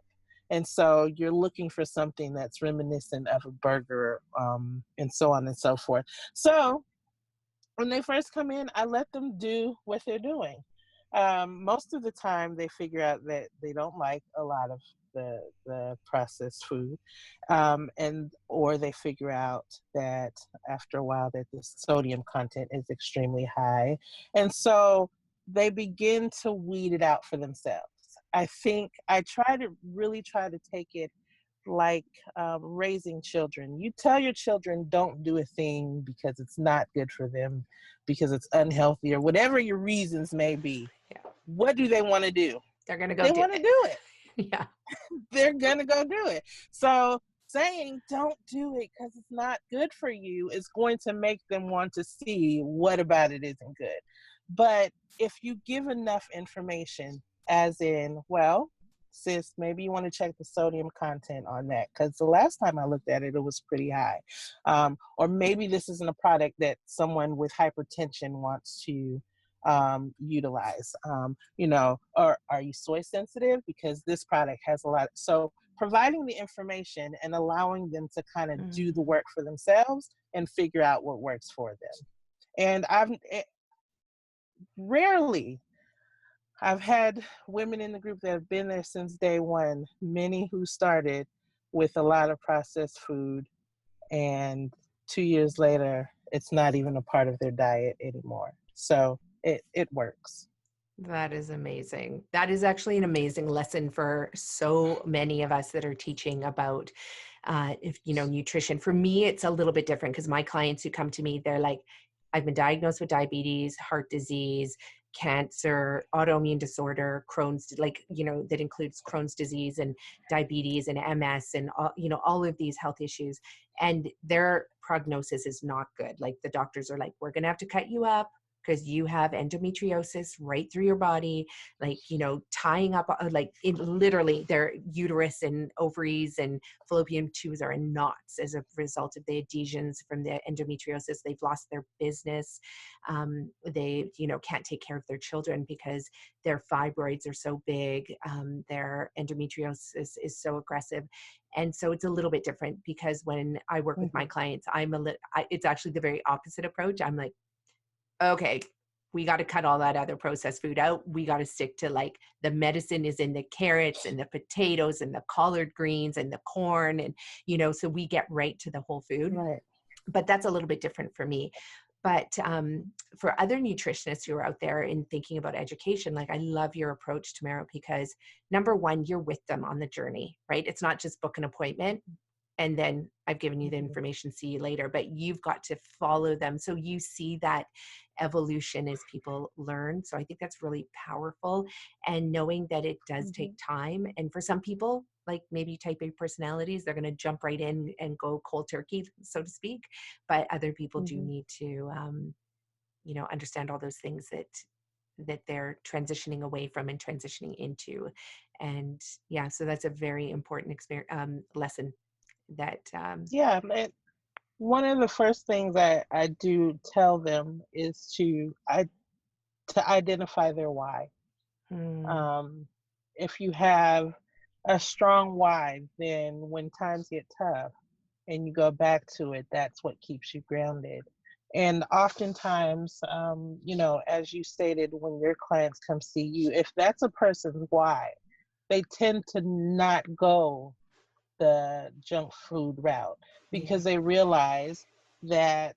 And so you're looking for something that's reminiscent of a burger, and so on and so forth. So when they first come in, I let them do what they're doing. Most of the time, they figure out that they don't like a lot of the processed food, and or they figure out that after a while that the sodium content is extremely high, and so they begin to weed it out for themselves. I think I try to take it like raising children. You tell your children don't do a thing because it's not good for them, because it's unhealthy, or whatever your reasons may be. Yeah. What do they want to do? They're going to go They do want to it. do it. Yeah. They're going to go do it. So saying don't do it because it's not good for you is going to make them want to see what about it isn't good. But if you give enough information, as in, well, sis, maybe you want to check the sodium content on that, because the last time I looked at it, it was pretty high. Or maybe this isn't a product that someone with hypertension wants to utilize. Or are you soy sensitive? Because this product has a lot. So providing the information and allowing them to kind of do the Mm. work for themselves and figure out what works for them. And rarely I've had women in the group that have been there since day one, many who started with a lot of processed food, and 2 years later, it's not even a part of their diet anymore. So it works. That is amazing. That is actually an amazing lesson for so many of us that are teaching about, if nutrition. For me, it's a little bit different because my clients who come to me, they're like, I've been diagnosed with diabetes, heart disease, cancer, autoimmune disorder, Crohn's, that includes Crohn's disease and diabetes and MS and all of these health issues. And their prognosis is not good. Like the doctors are like, we're going to have to cut you up because you have endometriosis right through your body, like, you know, tying up, like in literally their uterus and ovaries and fallopian tubes are in knots as a result of the adhesions from the endometriosis. They've lost their business. They, you know, can't take care of their children because their fibroids are so big. Their endometriosis is so aggressive. And so it's a little bit different because when I work with my clients, it's actually the very opposite approach. I'm like, okay, we got to cut all that other processed food out. We got to stick to like the medicine is in the carrots and the potatoes and the collard greens and the corn. And, you know, so we get right to the whole food. Right. But that's a little bit different for me. But for other nutritionists who are out there and thinking about education, like I love your approach, Tamera, because number one, you're with them on the journey, right? It's not just book an appointment and then I've given you the information, see you later, but you've got to follow them. So you see that evolution as people learn. So I think that's really powerful. And knowing that it does take time. And for some people, like maybe type A personalities, they're going to jump right in and go cold turkey, so to speak. But other people do need to, you know, understand all those things that they're transitioning away from and transitioning into. And yeah, so that's a very important lesson that Yeah, one of the first things I do tell them is to identify their why. Um, if you have a strong why, then when times get tough and you go back to it, that's what keeps you grounded. And oftentimes, you know, as you stated, when your clients come see you, if that's a person's why, they tend to not go the junk food route because they realize that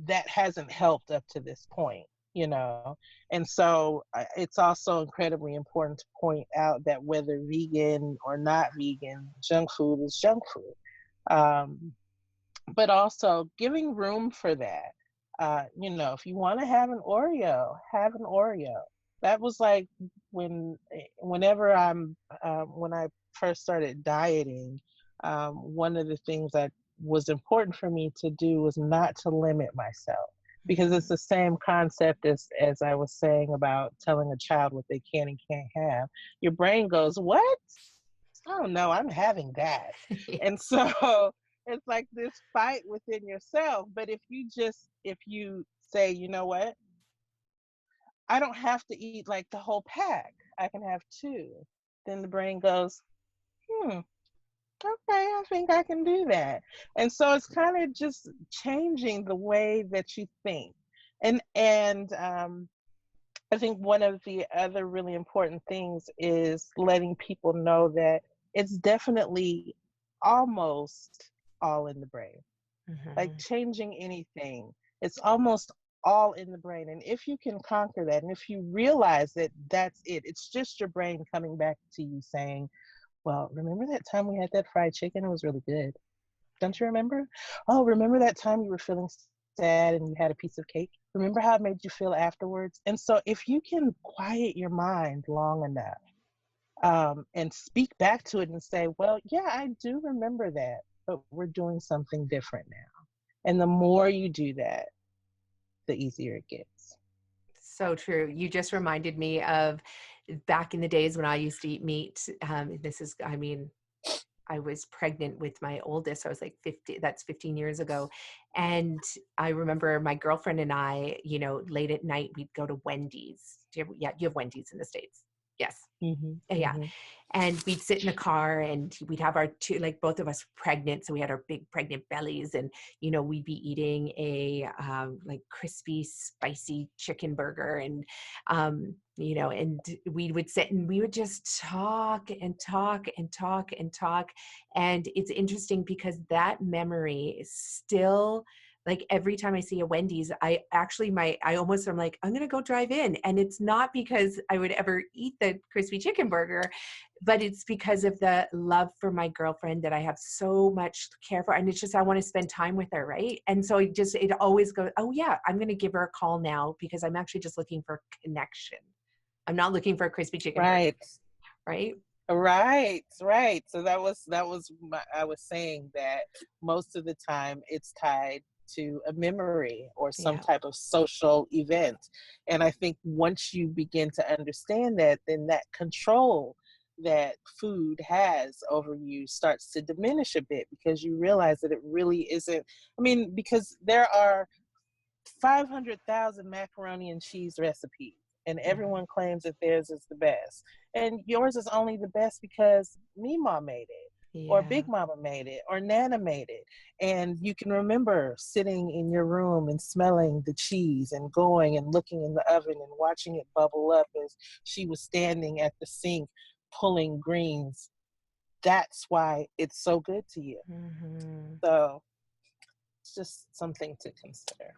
that hasn't helped up to this point, you know. And so it's also incredibly important to point out that whether vegan or not vegan, junk food is junk food. But also giving room for that. You know, if you want to have an Oreo, have an Oreo. That was like whenever when I first started dieting, one of the things that was important for me to do was not to limit myself because it's the same concept as I was saying about telling a child what they can and can't have. Your brain goes, "What? Oh no, I'm having that." And so it's like this fight within yourself. But if you say, you know what, I don't have to eat like the whole pack, I can have two, then the brain goes, okay, I think I can do that. And so it's kind of just changing the way that you think. And I think one of the other really important things is letting people know that it's definitely almost all in the brain. Like changing anything, it's almost all in the brain. And if you can conquer that, and if you realize that that's it, it's just your brain coming back to you saying, well, remember that time we had that fried chicken? It was really good. Don't you remember? Oh, remember that time you were feeling sad and you had a piece of cake? Remember how it made you feel afterwards? And so if you can quiet your mind long enough and speak back to it and say, well, yeah, I do remember that, but we're doing something different now. And the more you do that, the easier it gets. so true. You just reminded me of back in the days when I used to eat meat. This is, I mean, I was pregnant with my oldest. I was like 50, that's 15 years ago. And I remember my girlfriend and I, you know, late at night, we'd go to Wendy's. Yeah, you have Wendy's in the States. Yes. Yeah. And we'd sit in the car and we'd have our two, like both of us pregnant. So we had our big pregnant bellies and, you know, we'd be eating a like crispy, spicy chicken burger. And, you know, and we would sit and we would just talk and talk and talk and talk. And it's interesting because that memory is still like every time I see a Wendy's, I almost am like, I'm going to go drive in. And it's not because I would ever eat the crispy chicken burger, but it's because of the love for my girlfriend that I have so much care for. And it's just, I want to spend time with her. Right. And so it always goes, oh yeah, I'm going to give her a call now because I'm actually just looking for connection. I'm not looking for a crispy chicken burger. Right. Right. So that was I was saying that most of the time it's tied to a memory or some Yeah. type of social event. And I think once you begin to understand that, then that control that food has over you starts to diminish a bit, because you realize that it really isn't. I mean, because there are 500,000 macaroni and cheese recipes, and Mhm. everyone claims that theirs is the best. And yours is only the best because Mima made it, or Yeah. Big Mama made it, or Nana made it. And you can remember sitting in your room and smelling the cheese and going and looking in the oven and watching it bubble up as she was standing at the sink pulling greens. That's why it's so good to you. Hmm. So it's just something to consider.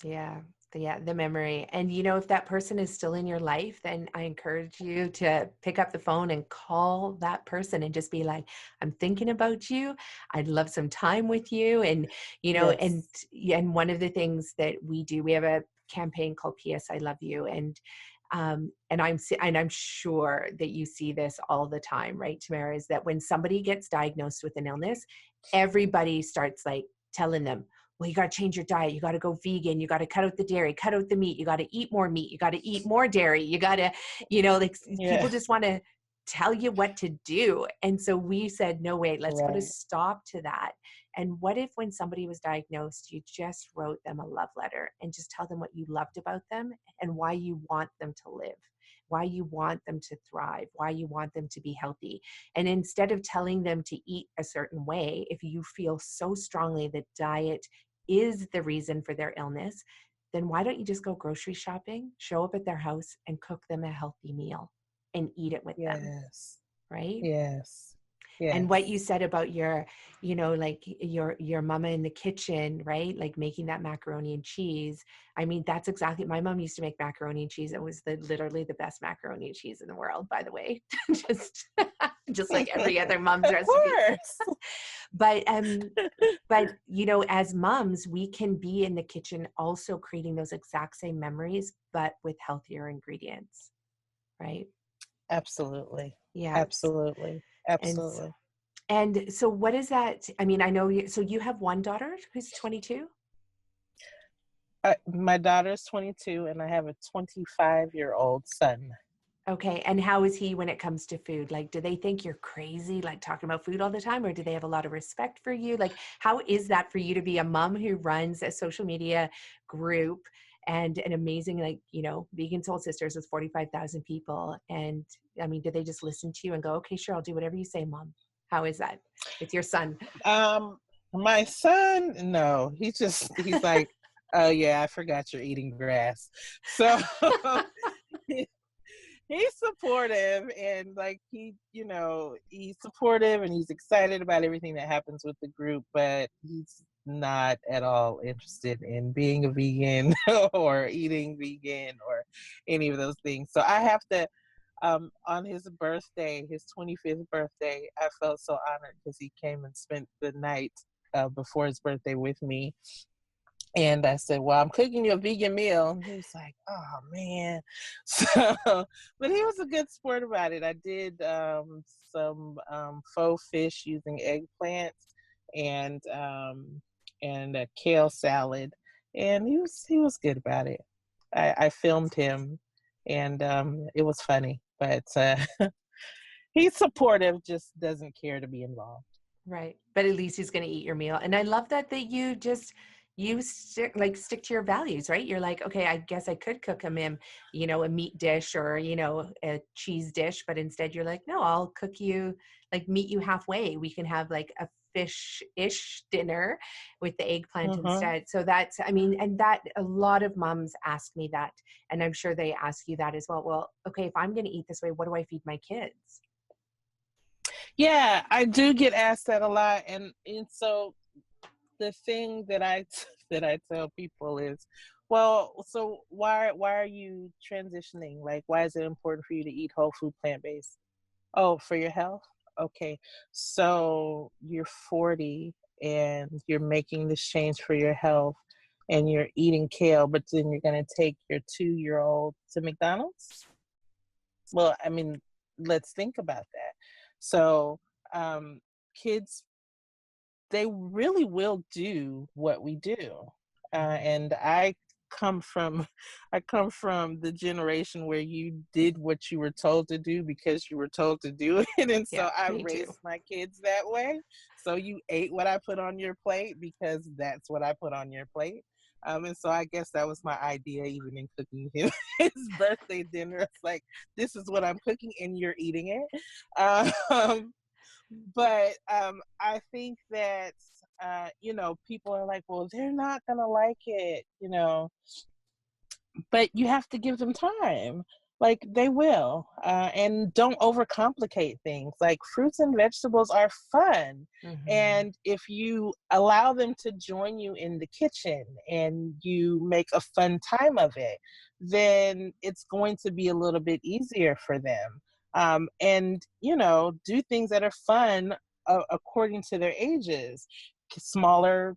Yeah. The memory. And if that person is still in your life, then I encourage you to pick up the phone and call that person and just be like, I'm thinking about you. I'd love some time with you. And, and Yes. yeah, and one of the things that we do, we have a campaign called PS I Love You. And I'm sure that you see this all the time, right, Tamera, is that when somebody gets diagnosed with an illness, everybody starts like telling them, well, you got to change your diet. You got to go vegan. You got to cut out the dairy, cut out the meat. You got to eat more meat. You got to eat more dairy. You got to, like Yeah. people just want to tell you what to do. And so we said, no, wait, let's put a Right. stop to that. And what if when somebody was diagnosed, you just wrote them a love letter and just tell them what you loved about them and why you want them to live, why you want them to thrive, why you want them to be healthy. And instead of telling them to eat a certain way, if you feel so strongly that diet is the reason for their illness, then why don't you just go grocery shopping, show up at their house and cook them a healthy meal and eat it with them, Yes. right? Yes. And what you Yes. said about your, like your mama in the kitchen, right? Like making that macaroni and cheese. I mean, that's exactly, my mom used to make macaroni and cheese. It was literally the best macaroni and cheese in the world, by the way. just just like every other mom's Of recipe. course. But but as moms, we can be in the kitchen also creating those exact same memories, but with healthier ingredients, right? Absolutely. Yeah. Absolutely. And so, Absolutely. what is that? I mean, I know you have one daughter who's 22. My daughter's 22 and I have a 25-year-old son. Okay. And how is he when it comes to food? Like, do they think you're crazy, like talking about food all the time, or do they have a lot of respect for you? Like, how is that for you to be a mom who runs a social media group and an amazing, like, Vegan Soul Sisters with 45,000 people? And I mean, do they just listen to you and go, okay, sure, I'll do whatever you say, mom? How is that with your son? Um, my son, no, he's like, oh yeah, I forgot you're eating grass. So he's supportive, and like he's supportive and he's excited about everything that happens with the group, but he's not at all interested in being a vegan or eating vegan or any of those things. So I have to on his birthday, his 25th birthday, I felt so honored because he came and spent the night before his birthday with me. And I said, well, I'm cooking you a vegan meal. And he was like, oh, man. So, but he was a good sport about it. I did some faux fish using eggplants and a kale salad. And he was good about it. I filmed him, and it was funny. But he's supportive, just doesn't care to be involved. Right. But at least he's going to eat your meal. And I love that you just stick to your values, right? You're like, okay, I guess I could cook him in, a meat dish or, a cheese dish, but instead you're like, no, I'll cook you, like meet you halfway. We can have like a fish-ish dinner with the eggplant Mm-hmm. instead. So that's, I mean, and that a lot of moms ask me that, and I'm sure they ask you that as well. Well, okay, if I'm going to eat this way, what do I feed my kids? Yeah, I do get asked that a lot, and so the thing that I that I tell people is, well, so why are you transitioning? Like, why is it important for you to eat whole food, plant based? Oh, for your health? Okay, so you're 40 and you're making this change for your health, and you're eating kale, but then you're gonna take your 2-year-old to McDonald's? Well, I mean, let's think about that. So, kids they really will do what we do. And come from I come from the generation where you did what you were told to do because you were told to do it. And Yeah, so I me too. raised my kids that way. So you ate what I put on your plate because that's what I put on your plate. And so I guess that was my idea, even in cooking him his birthday dinner. It's like, this is what I'm cooking and you're eating it. But I think that people are like, well, they're not gonna like it, but you have to give them time. Like, they will. And don't overcomplicate things. Like, fruits and vegetables are fun. Mm-hmm. And if you allow them to join you in the kitchen and you make a fun time of it, then it's going to be a little bit easier for them. And, do things that are fun according to their ages. Smaller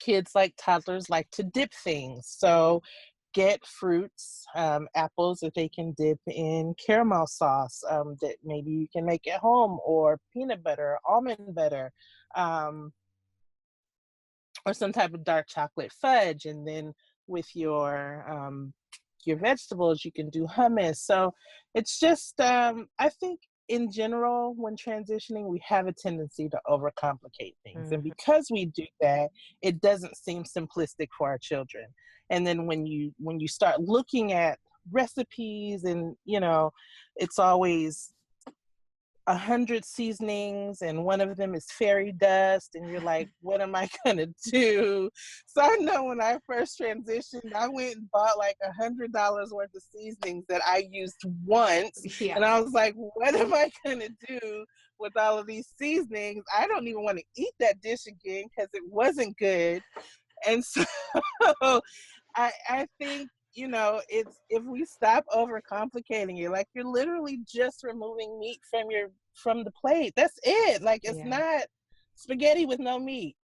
kids, like toddlers, like to dip things. So get fruits, apples that they can dip in caramel sauce, that maybe you can make at home, or peanut butter, almond butter, um, or some type of dark chocolate fudge. And then with your vegetables, you can do hummus. So it's just, I think in general, when transitioning, we have a tendency to overcomplicate things. And Mm-hmm. because we do that, it doesn't seem simplistic for our children. And then when you start looking at recipes, and it's always 100 seasonings and one of them is fairy dust, and you're like, what am I gonna do? So I know when I first transitioned, I went and bought like $100 worth of seasonings that I used once, Yeah. and I was like, what am I gonna do with all of these seasonings? I don't even want to eat that dish again because it wasn't good. And so I think, it's, if we stop overcomplicating it, like, you're literally just removing meat from the plate. That's it. Like, it's Yeah. not spaghetti with no meat.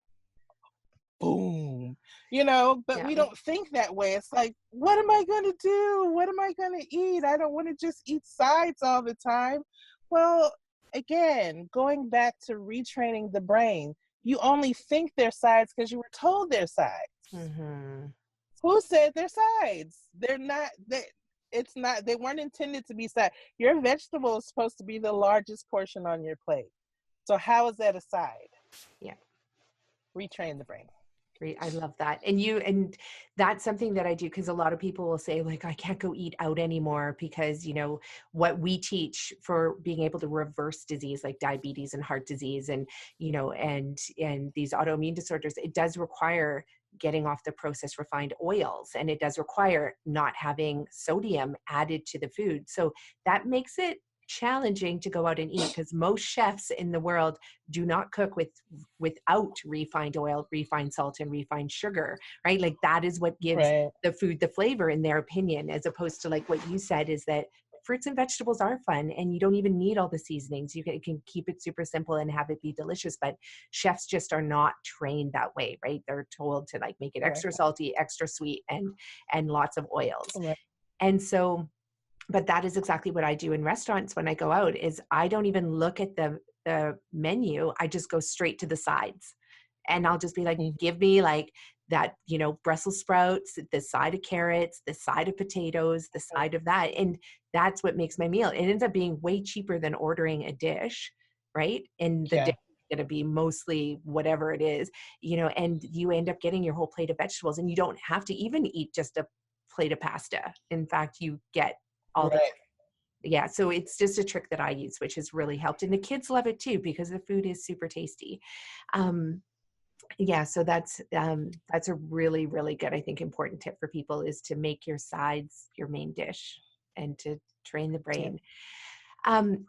Boom. But Yeah. we don't think that way. It's like, what am I gonna do? What am I gonna eat? I don't want to just eat sides all the time. Well, again, going back to retraining the brain, you only think they're sides because you were told they're sides. Mm-hmm. Who said they're sides? They're not. It's not. They weren't intended to be side. Your vegetable is supposed to be the largest portion on your plate. So how is that a side? Yeah. Retrain the brain. Great. I love that. And that's something that I do, because a lot of people will say, like, I can't go eat out anymore because, what we teach for being able to reverse disease like diabetes and heart disease and, and these autoimmune disorders, it does require getting off the processed refined oils, and it does require not having sodium added to the food. So that makes it challenging to go out and eat, because most chefs in the world do not cook without refined oil, refined salt, and refined sugar, right? Like, that is what gives Right. the food the flavor, in their opinion, as opposed to, like, what you said, is that fruits and vegetables are fun and you don't even need all the seasonings. You can keep it super simple and have it be delicious, but chefs just are not trained that way, right? They're told to, like, make it Right. extra salty, extra sweet, and lots of oils. Right. And so, but that is exactly what I do in restaurants when I go out, is I don't even look at the menu. I just go straight to the sides. And I'll just be like, Mhm. give me like that, Brussels sprouts, the side of carrots, the side of potatoes, the side of that. And that's what makes my meal. It ends up being way cheaper than ordering a dish, right? And the dish Yeah. is going to be mostly whatever it is, and you end up getting your whole plate of vegetables, and you don't have to even eat just a plate of pasta. In fact, you get all the, Right. yeah. So it's just a trick that I use, which has really helped. And the kids love it too, because the food is super tasty. Um, yeah, so that's a really, really good, I think, important tip for people, is to make your sides your main dish and to train the Yeah. brain.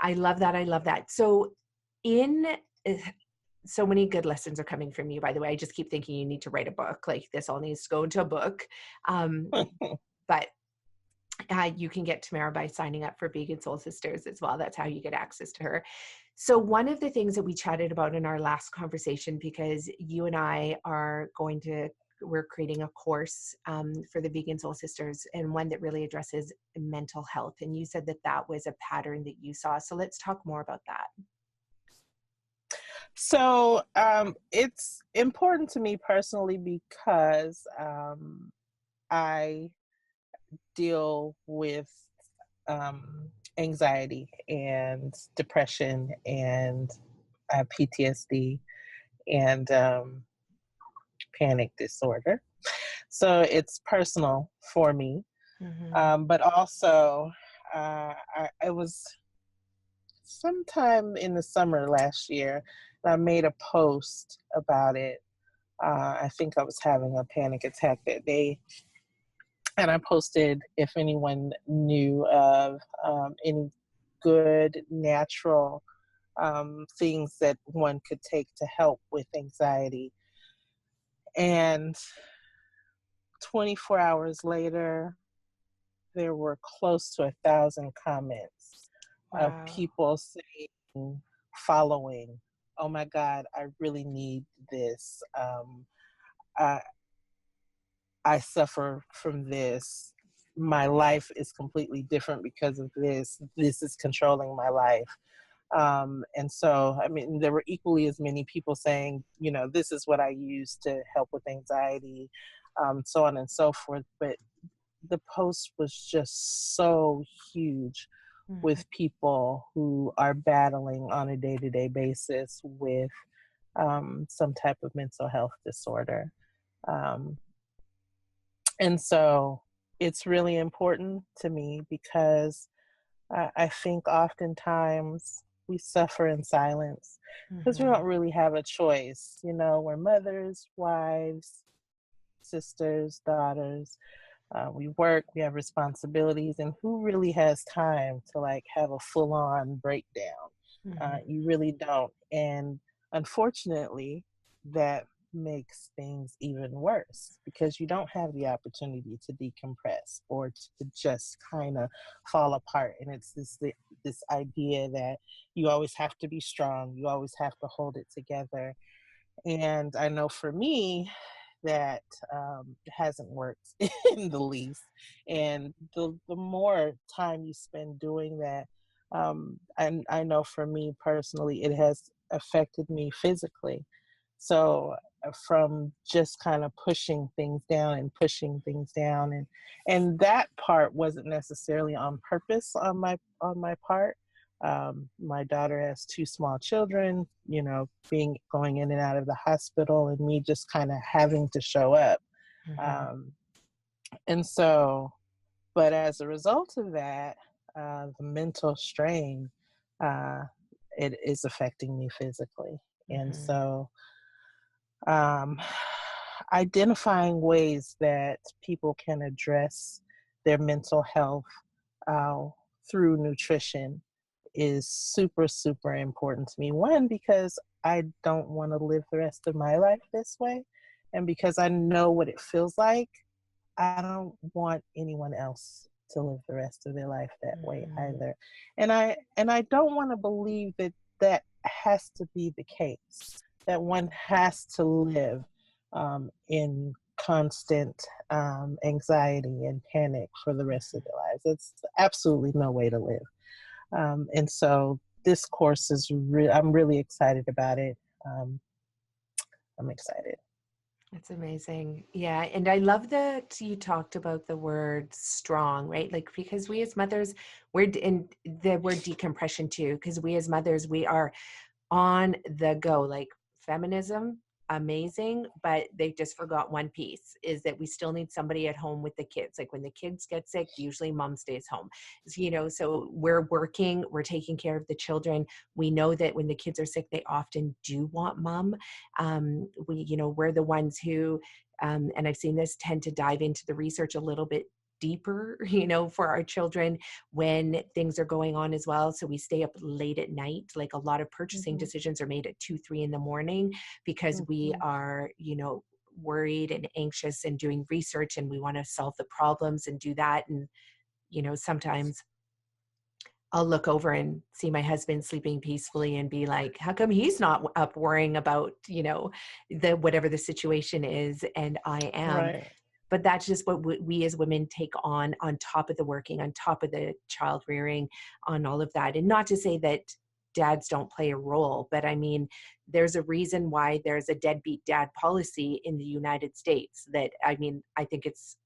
I love that. I love that. So in eh, so many good lessons are coming from you, by the way. I just keep thinking you need to write a book. Like, this all needs to go into a book. Um, but you can get Tamera by signing up for Vegan Soul Sistuhs as well. That's how you get access to her. So one of the things that we chatted about in our last conversation, because you and I we're creating a course for the Vegan Soul Sistuhs, and one that really addresses mental health. And you said that that was a pattern that you saw. So let's talk more about that. It's important to me personally because I deal with anxiety and depression and PTSD and panic disorder. So it's personal for me. Mm-hmm. But also, I was sometime in the summer last year, and I made a post about it. I think I was having a panic attack that day, and I posted if anyone knew of any good natural things that one could take to help with anxiety. And 24 hours later, there were close to 1,000 comments of Wow. people saying, following, oh my God, I really need this. I, I suffer from this. My life is completely different because of this. This is controlling my life. And so, I mean, there were equally as many people saying, you know, this is what I use to help with anxiety, so on and so forth. But the post was just so huge Mm-hmm. with people who are battling on a day-to-day basis with some type of mental health disorder. Um, and so it's really important to me because I think oftentimes we suffer in silence because we Mm-hmm. don't really have a choice. You know, we're mothers, wives, sisters, daughters. We work, we have responsibilities, and who really has time to like have a full on breakdown? Mm-hmm. You really don't. And unfortunately, that makes things even worse because you don't have the opportunity to decompress or to just kind of fall apart. And it's this idea that you always have to be strong, you always have to hold it together. And I know for me, that hasn't worked in the least. And the more time you spend doing that, and I know for me personally, it has affected me physically. So from just kind of pushing things down and pushing things down, and that part wasn't necessarily on purpose on my part. My daughter has two small children, you know, being going in and out of the hospital, and me just kind of having to show up. Mm-hmm. Um, and so, but as a result of that, the mental strain, uh, it is affecting me physically. And Mm-hmm. so, um, identifying ways that people can address their mental health uh, through nutrition is super, super important to me. One, because I don't want to live the rest of my life this way. And because I know what it feels like, I don't want anyone else to live the rest of their life that way Mm-hmm. either. And I don't want to believe that that has to be the case, that one has to live in constant anxiety and panic for the rest of their lives. It's absolutely no way to live. And so this course is I'm really excited about it. Um, I'm excited. That's amazing. Yeah. And I love that you talked about the word strong, right? Like, because we as mothers, in the word decompression too, because we as mothers, we are on the go. Like, feminism, amazing, but they just forgot one piece, is that we still need somebody at home with the kids. Like, when the kids get sick, usually mom stays home. So, so we're working, we're taking care of the children. We know that when the kids are sick, they often do want mom. We're the ones who, and I've seen this, tend to dive into the research a little bit deeper, for our children when things are going on as well. So we stay up late at night. Like, a lot of purchasing Mm-hmm. decisions are made at 2, 3 in the morning because we Mm-hmm. are, worried and anxious and doing research, and we want to solve the problems and do that. And, sometimes I'll look over and see my husband sleeping peacefully and be like, how come he's not up worrying about, the whatever the situation is, and I am. Right. But that's just what we as women take on top of the working, on top of the child rearing, on all of that. And not to say that dads don't play a role. But I mean, there's a reason why there's a deadbeat dad policy in the United States. That, I mean, I think it's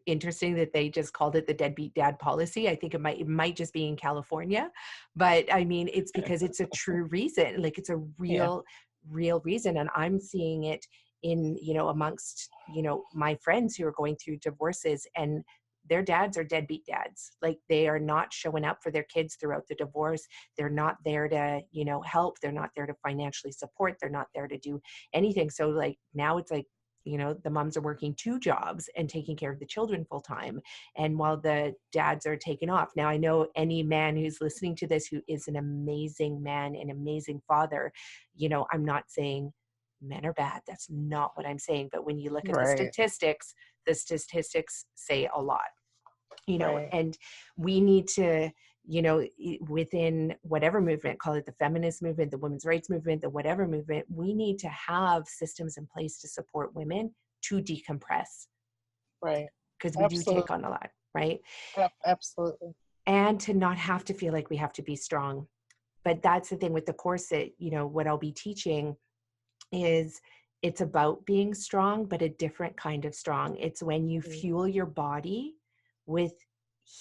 interesting that they just called it the deadbeat dad policy. I think it might just be in California, but I mean, it's because it's a true reason. Like, it's a Yeah. real reason. And I'm seeing it in, amongst, my friends who are going through divorces, and their dads are deadbeat dads. Like, they are not showing up for their kids throughout the divorce. They're not there to, help. They're not there to financially support. They're not there to do anything. So like now it's like, the moms are working 2 jobs and taking care of the children full time. And while the dads are taken off. Now, I know any man who's listening to this who is an amazing man, an amazing father, I'm not saying men are bad. That's not what I'm saying. But when you look at Right. the statistics say a lot, Right. and we need to, within whatever movement, call it the feminist movement, the women's rights movement, the whatever movement, we need to have systems in place to support women to decompress, Right. because we do take Absolutely. on a lot, right? Absolutely. And to not have to feel like we have to be strong. But that's the thing with the course that, what I'll be teaching is, it's about being strong, but a different kind of strong. It's when you Mhm. fuel your body with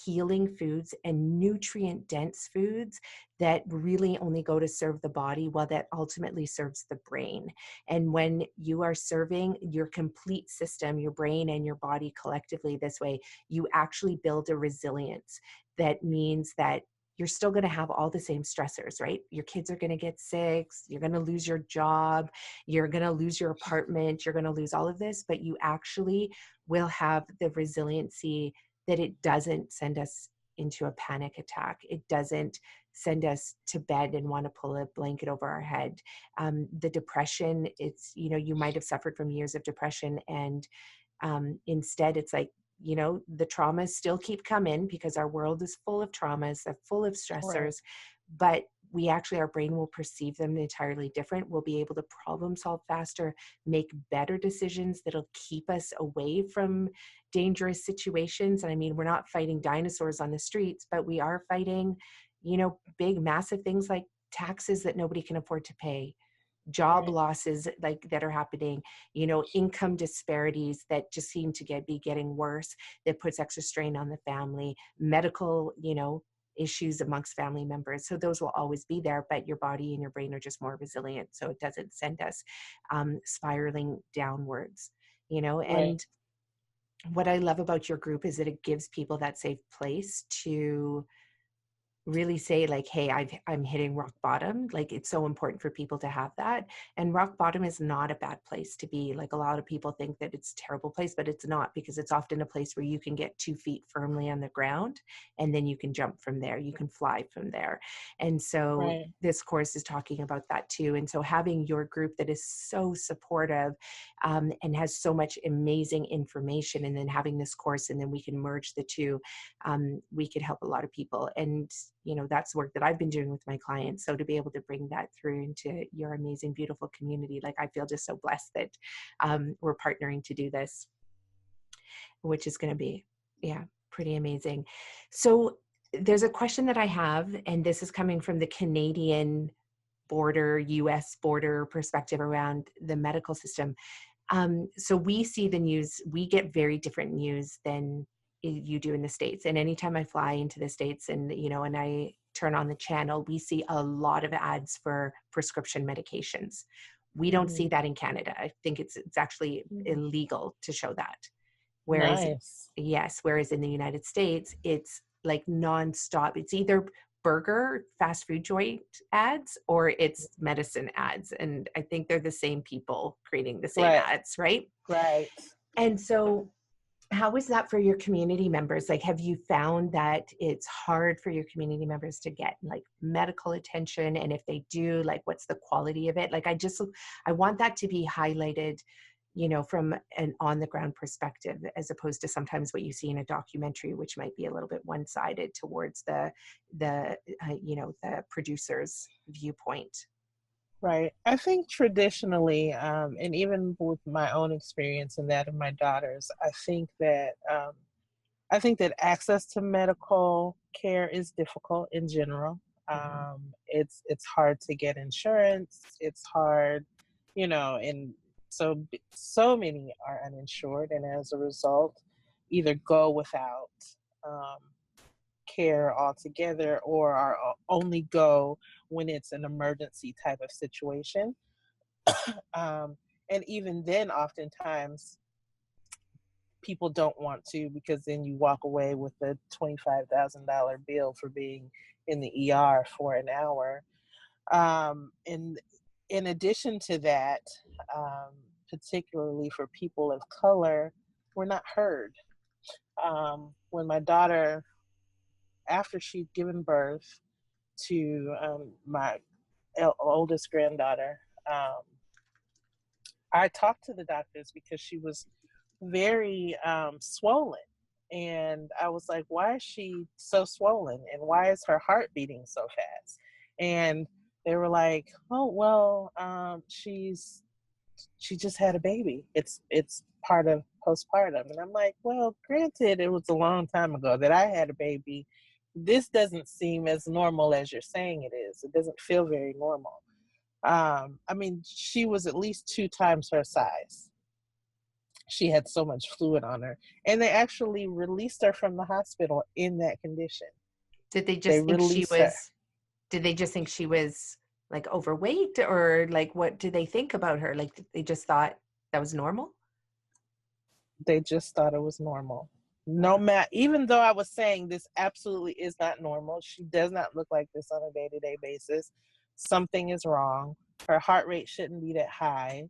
healing foods and nutrient dense foods that really only go to serve the body, while that ultimately serves the brain. And when you are serving your complete system, your brain and your body collectively this way, you actually build a resilience. That means that you're still going to have all the same stressors, right? Your kids are going to get sick, you're going to lose your job, you're going to lose your apartment, you're going to lose all of this, but you actually will have the resiliency that it doesn't send us into a panic attack. It doesn't send us to bed and want to pull a blanket over our head. The depression, it's, you might have suffered from years of depression, and instead it's like, the traumas still keep coming because our world is full of traumas, they're full of Right. stressors, but our brain will perceive them entirely different. We'll be able to problem solve faster, make better decisions that'll keep us away from dangerous situations. And I mean, we're not fighting dinosaurs on the streets, but we are fighting, big, massive things like taxes that nobody can afford to pay, job Right. losses like that are happening, income disparities that just seem to be getting worse, that puts extra strain on the family, medical, issues amongst family members. So those will always be there, but your body and your brain are just more resilient. So it doesn't send us spiraling downwards, Right. and what I love about your group is that it gives people that safe place to really say like, hey, I'm hitting rock bottom. Like, it's so important for people to have that. And rock bottom is not a bad place to be. Like, a lot of people think that it's a terrible place, but it's not, because it's often a place where you can get 2 feet firmly on the ground, and then you can jump from there, you can fly from there. And so Right. this course is talking about that too. And so having your group that is so supportive, and has so much amazing information, and then having this course, and then we can merge the two, we could help a lot of people. And that's work that I've been doing with my clients. So to be able to bring that through into your amazing, beautiful community, like, I feel just so blessed that we're partnering to do this, which is going to be, yeah, pretty amazing. So there's a question that I have, and this is coming from the Canadian border, US border perspective around the medical system. So we see the news, we get very different news than you do in the States. And anytime I fly into the States, and, and I turn on the channel, we see a lot of ads for prescription medications. We don't see Hmm. that in Canada. I think it's actually illegal to show that. Whereas, Nice. yes, whereas in the United States, it's like nonstop. It's either burger fast food joint ads or it's medicine ads. And I think they're the same people creating the same Right. ads, right? Right. And so how is that for your community members? Like, have you found that it's hard for your community members to get like medical attention? And if they do, like, what's the quality of it? Like, I want that to be highlighted, from an on the ground perspective, as opposed to sometimes what you see in a documentary, which might be a little bit one-sided towards the producer's viewpoint. Right. I think traditionally, and even with my own experience and that of my daughters, I think that access to medical care is difficult in general. It's hard to get insurance. It's hard, and so many are uninsured, and as a result, either go without um, care altogether, or are only go when it's an emergency type of situation. Um, and even then, oftentimes, people don't want to, because then you walk away with a $25,000 bill for being in the ER for an hour. And in addition to that, um, particularly for people of color, we're not heard. When my daughter, after she'd given birth to my oldest granddaughter, um, I talked to the doctors because she was very swollen. And I was like, why is she so swollen? And why is her heart beating so fast? And they were like, oh, well, she just had a baby. It's part of postpartum. And I'm like, well, granted, it was a long time ago that I had a baby. This doesn't seem as normal as you're saying it is. It doesn't feel very normal. I mean, she was at least 2 times her size. She had so much fluid on her, and they actually released her from the hospital in that condition. Did they They just think she released her. was, did they just think she was like overweight, or like what did they think about her? Like they just thought that was normal? They just thought it was normal. No matter, even though I was saying this absolutely is not normal, she does not look like this on a day-to-day basis. Something is wrong. Her heart rate shouldn't be that high.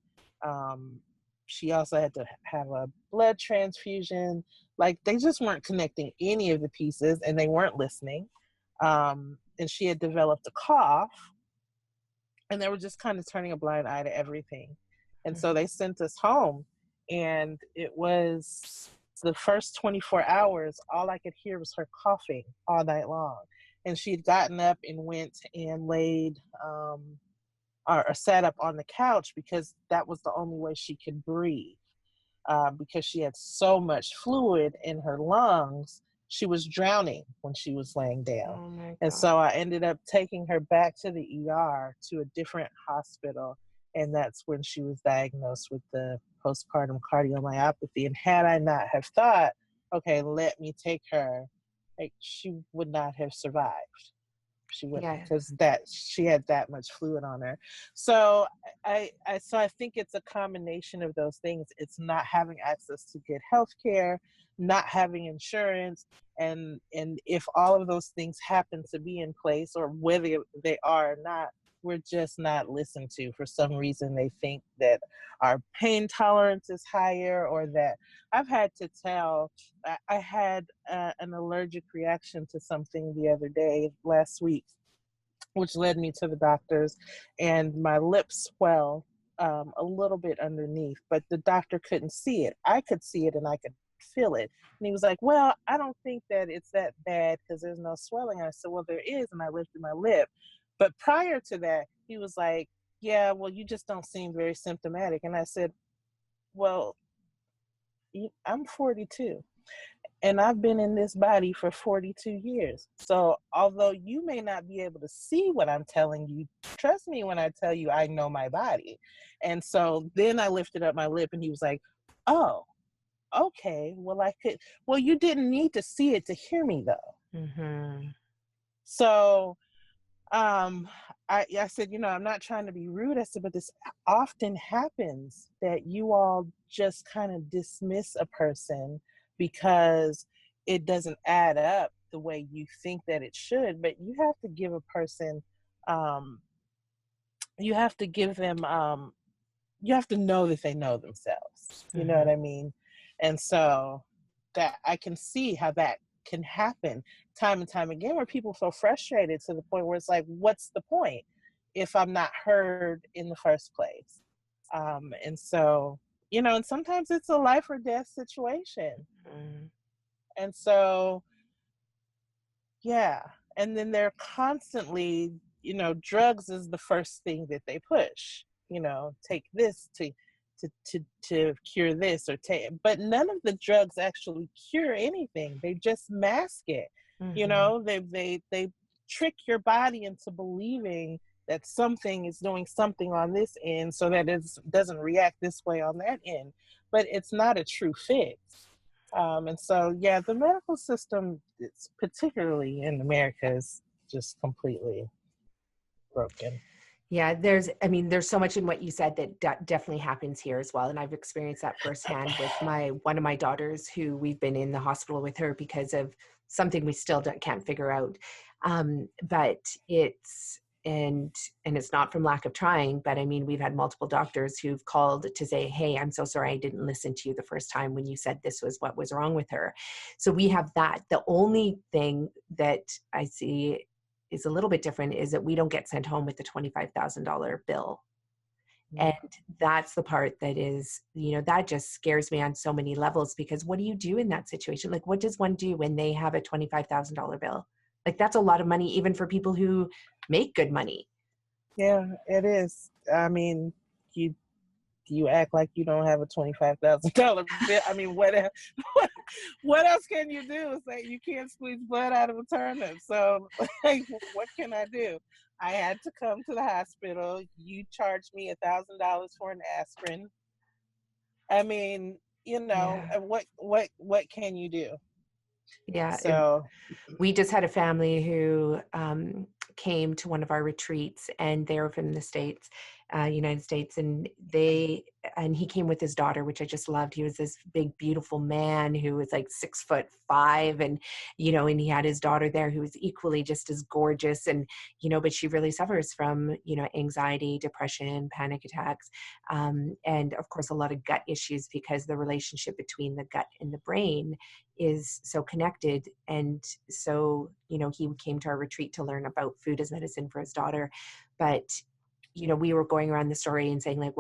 She also had to have a blood transfusion. Like, they just weren't connecting any of the pieces, and they weren't listening. And she had developed a cough, and they were just kind of turning a blind eye to everything. And so they sent us home, and it was the first 24 hours, all I could hear was her coughing all night long. And she had gotten up and went and laid or sat up on the couch, because that was the only way she could breathe, because she had so much fluid in her lungs. She was drowning when she was laying down. Oh my And God. so I ended up taking her back to the ER, to a different hospital. And that's when she was diagnosed with the postpartum cardiomyopathy. And had I not have thought, okay, let me take her, like, she would not have survived. She wouldn't, Yeah. because that she had that much fluid on her. So I think it's a combination of those things. It's not having access to good health care, not having insurance, and if all of those things happen to be in place, or whether they are or not, we're just not listened to. For some reason, they think that our pain tolerance is higher, or that I've had to tell. I had an allergic reaction to something the other day, last week, which led me to the doctors, and my lips swelled a little bit underneath, but the doctor couldn't see it. I could see it, and I could feel it. And he was like, well, I don't think that it's that bad, because there's no swelling. I said, well, there is. And I lifted my lip. But prior to that, he was like, yeah, well, you just don't seem very symptomatic. And I said, well, I'm 42, and I've been in this body for 42 years. So although you may not be able to see what I'm telling you, trust me when I tell you I know my body. And so then I lifted up my lip, and he was like, oh, okay, well, you didn't need to see it to hear me, though. Mm-hmm. So I said, I'm not trying to be rude. I said, but this often happens, that you all just kind of dismiss a person because it doesn't add up the way you think that it should. But you have to give a person, you have to give them, you have to know that they know themselves. You know what I mean? And so that I can see how that can happen time and time again, where people feel frustrated to the point where it's like, what's the point if I'm not heard in the first place? And so, and sometimes it's a life or death situation. Mm-hmm. And so, yeah. And then they're constantly, drugs is the first thing that they push, take this to cure this, or take, but none of the drugs actually cure anything. They just mask it. Mm-hmm. They trick your body into believing that something is doing something on this end so that it doesn't react this way on that end. But it's not a true fix. And so, yeah, the medical system, it's particularly in America, is just completely broken. Yeah, there's so much in what you said that definitely happens here as well. And I've experienced that firsthand with one of my daughters, who we've been in the hospital with her because of something we still can't figure out. But and it's not from lack of trying, but I mean, we've had multiple doctors who've called to say, hey, I'm so sorry I didn't listen to you the first time when you said this was what was wrong with her. So we have that. The only thing that I see is a little bit different is that we don't get sent home with the $25,000 bill. And that's the part that is, that just scares me on so many levels, because what do you do in that situation? Like, what does one do when they have a $25,000 bill? Like, that's a lot of money, even for people who make good money. Yeah, it is. I mean, you act like you don't have a $25,000 bill. I mean, what else can you do? It's like you can't squeeze blood out of a turnip. So, like, what can I do? I had to come to the hospital. You charged me $1,000 for an aspirin. I mean, Yeah. what can you do? Yeah. So, We just had a family who came to one of our retreats, and they were from the States, United States, and he came with his daughter, which I just loved. He was this big, beautiful man who was like 6'5", and and he had his daughter there who was equally just as gorgeous, and but she really suffers from anxiety, depression, panic attacks, and of course a lot of gut issues, because the relationship between the gut and the brain is so connected. And so, he came to our retreat to learn about food as medicine for his daughter. But, we were going around the story and saying, like,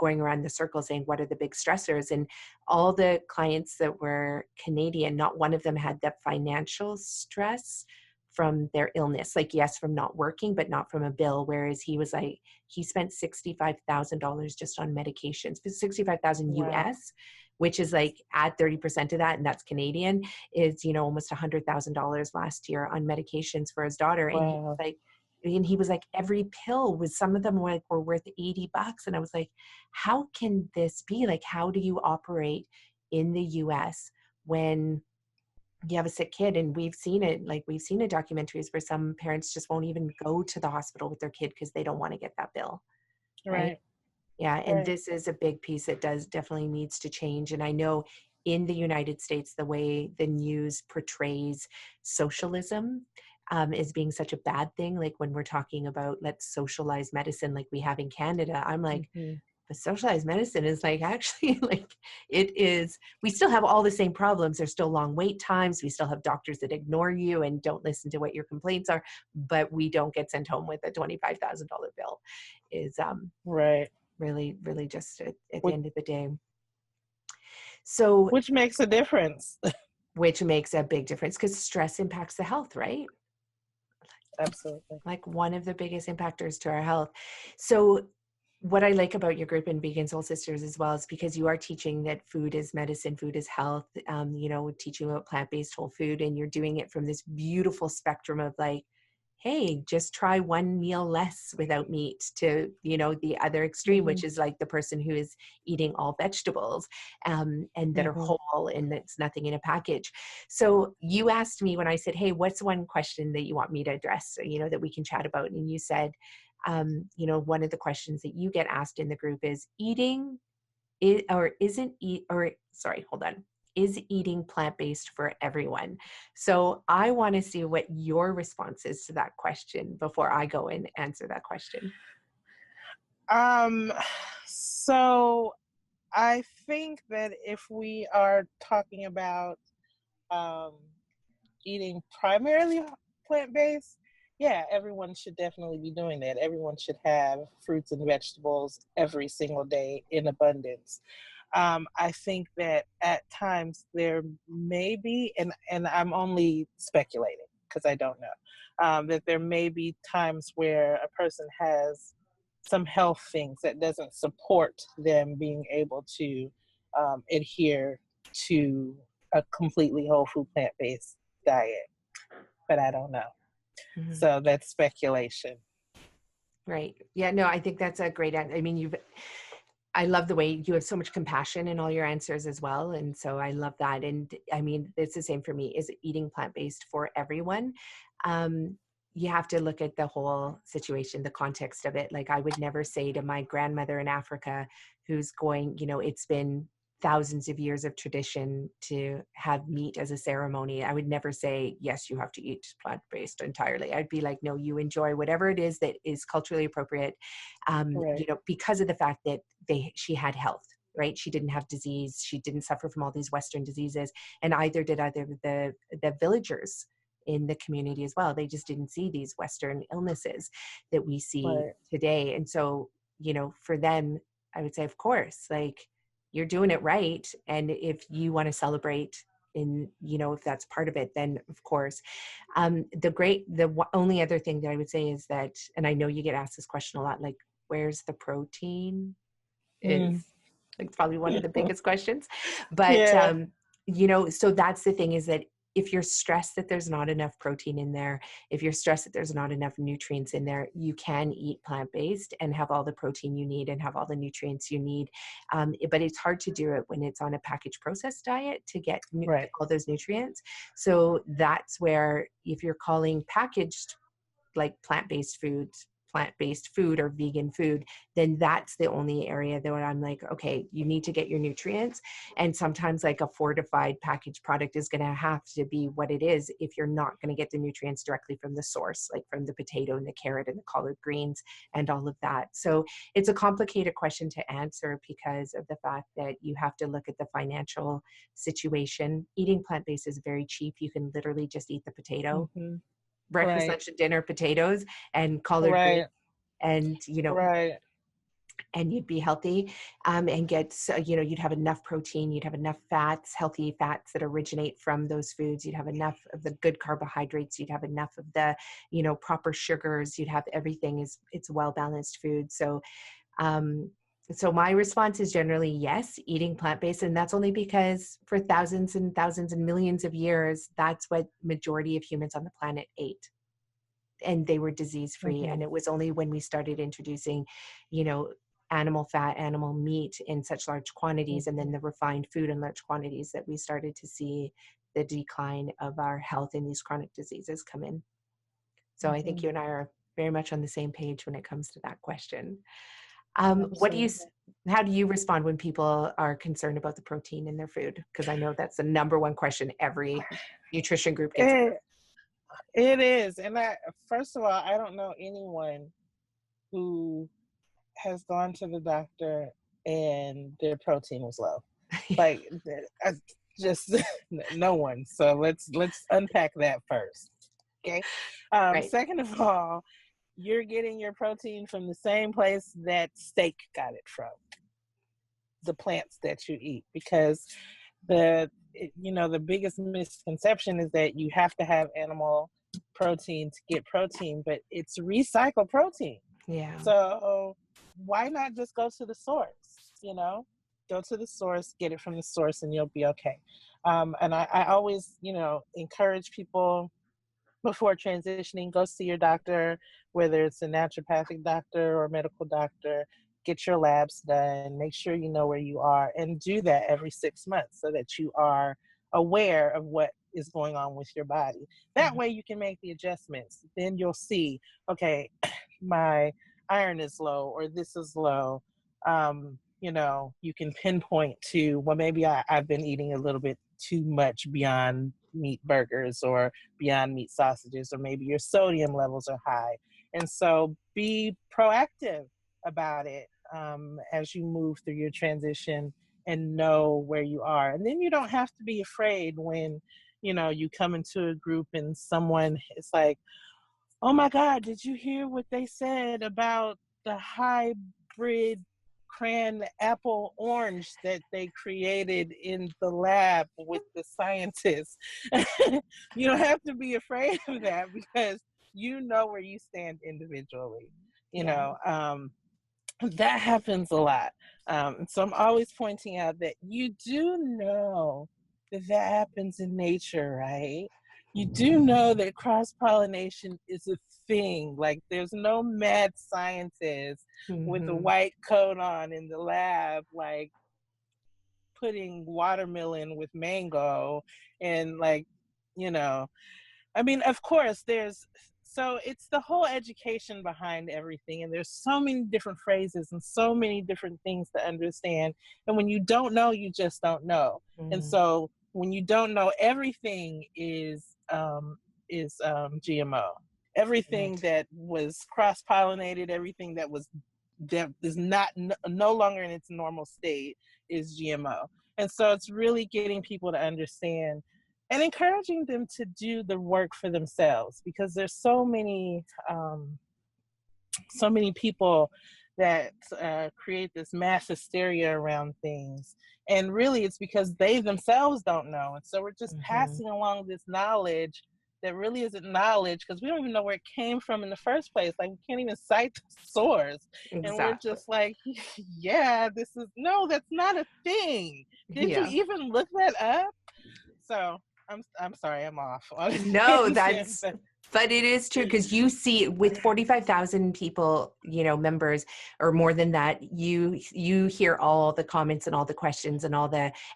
going around the circle saying, what are the big stressors? And all the clients that were Canadian, not one of them had that financial stress from their illness. Like, yes, from not working, but not from a bill. Whereas he was like, he spent $65,000 just on medications, 65,000 wow, US, which is like, add 30% of that, and that's Canadian, is, almost $100,000 last year on medications for his daughter. wow, And he was like, every pill was, some of them were worth $80. And I was like, how can this be? Like, how do you operate in the US when you have a sick kid? And we've seen it, like, we've seen in documentaries where some parents just won't even go to the hospital with their kid because they don't want to get that bill. Right. right, Yeah, and right, this is a big piece that definitely needs to change. And I know in the United States, the way the news portrays socialism is being such a bad thing. Like, when we're talking about let's socialize medicine like we have in Canada, I'm like, mm-hmm. but socialized medicine is like, actually, like, it is, we still have all the same problems. There's still long wait times. We still have doctors that ignore you and don't listen to what your complaints are, but we don't get sent home with a $25,000 bill, is Right. really, really just at the Which, end of the day. So, which makes a difference. which makes a big difference, because stress impacts the health, right? Absolutely. Like, one of the biggest impactors to our health. So what I like about your group in Vegan Soul Sisters as well is because you are teaching that food is medicine, food is health, teaching about plant-based whole food, and you're doing it from this beautiful spectrum of like, hey, just try one meal less without meat, to, the other extreme, Mm-hmm. which is like the person who is eating all vegetables, and that are Mm-hmm. whole, and it's nothing in a package. So you asked me when I said, hey, what's one question that you want me to address, that we can chat about? And you said, one of the questions that you get asked in the group is eating is, or isn't eat, or sorry, hold on. Is eating plant-based for everyone? So I want to see what your response is to that question before I go and answer that question. So I think that if we are talking about um, eating primarily plant-based, yeah, everyone should definitely be doing that. Everyone should have fruits and vegetables every single day in abundance. I think that at times there may be, and I'm only speculating because I don't know, that there may be times where a person has some health things that doesn't support them being able to adhere to a completely whole food plant-based diet, but I don't know. Mhm. So that's speculation. Right. Yeah, no, I think that's a great I mean, I love the way you have so much compassion in all your answers as well. And so I love that. And I mean, it's the same for me. Is eating plant-based for everyone? Um, you have to look at the whole situation, the context of it. Like I would never say to my grandmother in Africa who's going, it's been thousands of years of tradition to have meat as a ceremony. I would never say, yes, you have to eat plant-based entirely. I'd be like, no, you enjoy whatever it is that is culturally appropriate, Right, because of the fact that she had health, right? She didn't have disease. She didn't suffer from all these Western diseases, and either did the villagers in the community as well. They just didn't see these Western illnesses that we see right, today. And so, for them, I would say, of course, like you're doing it right. And if you want to celebrate if that's part of it, then of course. Only other thing that I would say is that, and I know you get asked this question a lot, like, where's the protein? Is mm. like probably one of the biggest questions. But Yeah, so that's the thing, is that if you're stressed that there's not enough protein in there, if you're stressed that there's not enough nutrients in there, you can eat plant-based and have all the protein you need and have all the nutrients you need. But it's hard to do it when it's on a packaged processed diet to get right. all those nutrients. So that's where, if you're calling packaged like plant-based food or vegan food, then that's the only area that I'm like, okay, you need to get your nutrients. And sometimes like a fortified packaged product is going to have to be what it is if you're not going to get the nutrients directly from the source, like from the potato and the carrot and the collard greens and all of that. So it's a complicated question to answer because of the fact that you have to look at the financial situation. Eating plant-based is very cheap. You can literally just eat the potato, Hmm. breakfast, Right, lunch, and dinner, potatoes and collard greens, right, and right. and you'd be healthy, and you'd have enough protein, you'd have enough fats, healthy fats that originate from those foods, you'd have enough of the good carbohydrates, you'd have enough of the proper sugars, you'd have everything. It's well balanced food. Um, so my response is generally yes, eating plant-based. And that's only because for thousands and thousands and millions of years, that's what majority of humans on the planet ate. And they were disease free. Hmm. And it was only when we started introducing, you know, animal fat, animal meat in such large quantities, and Hmm. then the refined food in large quantities, that we started to see the decline of our health and these chronic diseases come in. So I think Hmm. you and I are very much on the same page when it comes to that question. What do you, Absolutely. how do you respond when people are concerned about the protein in their food? Because I know that's the number one question every nutrition group gets. It, it is. And first of all, I don't know anyone who has gone to the doctor and their protein was low. Like, just no one. So let's unpack that first. Okay. Right. Second of all, you're getting your protein from the same place that steak got it from, the plants that you eat, because the biggest misconception is that you have to have animal protein to get protein, but it's recycled protein. Yeah. So why not just go to the source? Go to the source, get it from the source, and you'll be okay. And I always, encourage people before transitioning, go see your doctor, whether it's a naturopathic doctor or a medical doctor. Get your labs done, make sure you know where you are, and do that every 6 months so that you are aware of what is going on with your body. That Mhm. way you can make the adjustments. Then you'll see, okay, my iron is low or this is low. You can pinpoint to, well, maybe I've been eating a little bit too much beyond meat burgers or beyond meat sausages, or maybe your sodium levels are high. And so be proactive about it as you move through your transition and know where you are. And then you don't have to be afraid when, you come into a group and someone is like, oh my God, did you hear what they said about the hybrid cran apple orange that they created in the lab with the scientists? You don't have to be afraid of that because you know where you stand individually. You Yeah. know, that happens a lot. So I'm always pointing out that you do know that happens in nature, right? you do know that cross-pollination is a thing. Like, there's no mad scientist with a Mm-hmm. white coat on in the lab, like putting watermelon with mango and like, you know, I mean, of course, so it's the whole education behind everything. And there's so many different phrases and so many different things to understand. And when you don't know, you just don't know. And Mm. so when you don't know, everything is GMO. Everything Right. that was cross-pollinated, everything that is not no longer in its normal state is GMO. And so it's really getting people to understand and encouraging them to do the work for themselves, because there's so many people that create this mass hysteria around things, and really it's because they themselves don't know. And so we're just Mm-hmm. passing along this knowledge that really isn't knowledge, because we don't even know where it came from in the first place. Like, we can't even cite the source, and we're Exactly. just like, yeah, no, that's not a thing. Did you Yeah. even look that up? So I'm sorry, I'm off on a No, tangent, that's, but but it is true, because you see with 45,000 people, members or more than that, you hear all the comments and all the questions and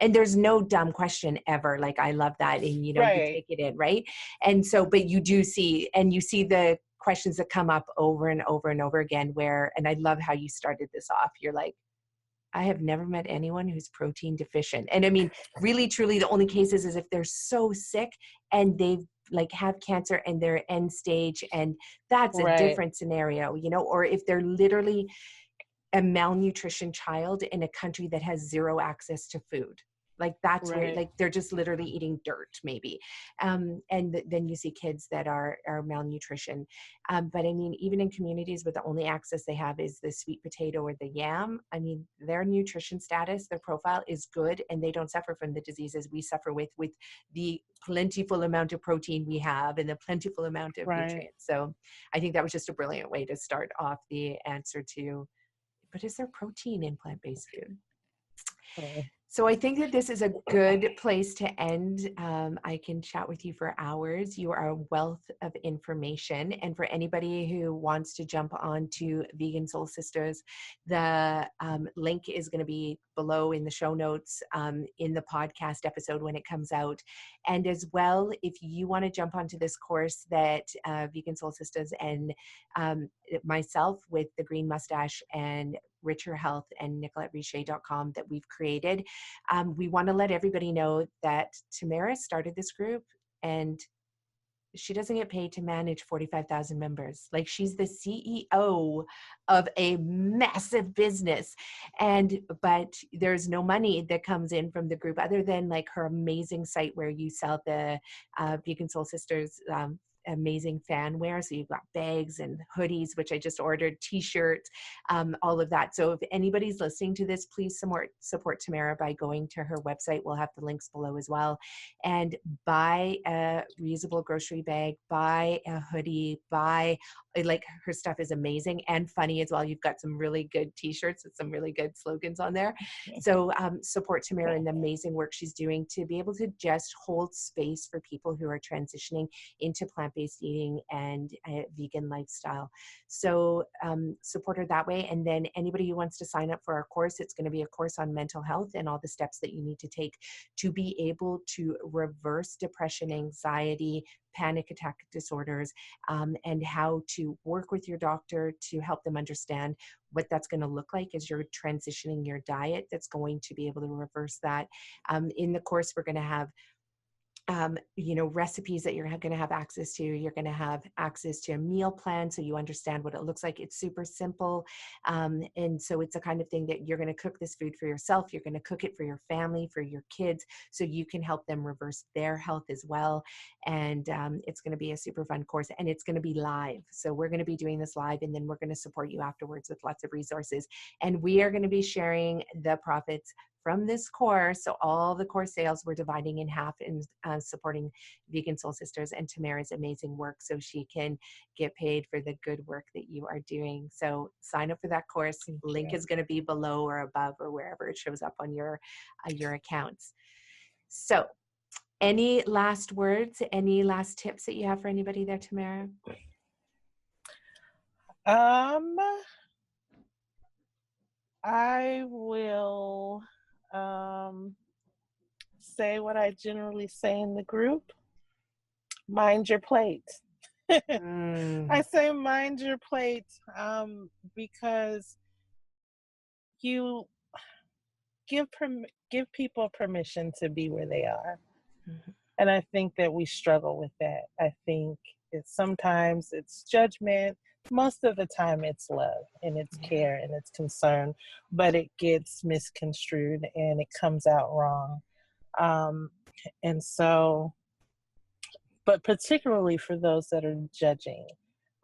and there's no dumb question ever. Like, I love that. And, you right, take it in, right? And so, but you do see, and you see the questions that come up over and over and over again and I love how you started this off. You're like, I have never met anyone who's protein deficient. And I mean, really, truly, the only cases is if they're so sick and they've like have cancer and they're end stage, and that's a right, different scenario, or if they're literally a malnutrition child in a country that has zero access to food. Like, that's where, right, like, they're just literally eating dirt maybe. Then you see kids that are malnutrition. But I mean, even in communities where the only access they have is the sweet potato or the yam, I mean, their nutrition status, their profile is good, and they don't suffer from the diseases we suffer with the plentiful amount of protein we have and the plentiful amount of right. nutrients. So I think that was just a brilliant way to start off the answer to, but is there protein in plant-based food? Right. So I think that this is a good place to end. I can chat with you for hours. You are a wealth of information. And for anybody who wants to jump on to Vegan Soul Sistuhs, the link is going to be below in the show notes in the podcast episode when it comes out. And as well, if you want to jump onto this course that Vegan Soul Sistuhs and myself with the Green Mustache and Richer Health and NicoletteRicher.com that we've created. We want to let everybody know that Tamera started this group, and she doesn't get paid to manage 45,000 members. Like, she's the CEO of a massive business. But there's no money that comes in from the group other than like her amazing site where you sell the Vegan Soul Sistuhs amazing fan wear. So you've got bags and hoodies, which I just ordered, t-shirts, all of that. So if anybody's listening to this, please support Tamera by going to her website. We'll have the links below as well. And buy a reusable grocery bag, buy a hoodie, like, her stuff is amazing and funny as well. You've got some really good t-shirts with some really good slogans on there. So support Tamera and the amazing work she's doing to be able to just hold space for people who are transitioning into plant-based eating and a vegan lifestyle. So support her that way. And then anybody who wants to sign up for our course, it's going to be a course on mental health and all the steps that you need to take to be able to reverse depression, anxiety, panic attack disorders, and how to work with your doctor to help them understand what that's going to look like as you're transitioning your diet that's going to be able to reverse that. In the course, we're going to have recipes that you're going to have access to. You're going to have access to a meal plan so you understand what it looks like. It's super simple. And so it's the kind of thing that you're going to cook this food for yourself. You're going to cook it for your family, for your kids, so you can help them reverse their health as well. And it's going to be a super fun course, and it's going to be live. So we're going to be doing this live, and then we're going to support you afterwards with lots of resources. And we are going to be sharing the profits from this course. So all the course sales we're dividing in half and supporting Vegan Soul Sistuhs and Tamera's amazing work so she can get paid for the good work that you are doing. So sign up for that course. Thank Link you. is going to be below or above or wherever it shows up on your accounts. So Any last words, any last tips that you have for anybody there, Tamera? Um, I will say what I generally say in the group: mind your plate. I Mm, say mind your plate because you give people permission to be where they are. mhm, And I think that we struggle with that. I think sometimes it's judgment. Most of the time it's love and it's yeah. care and it's concern, but it gets misconstrued and it comes out wrong. Um, and so, but particularly for those that are judging,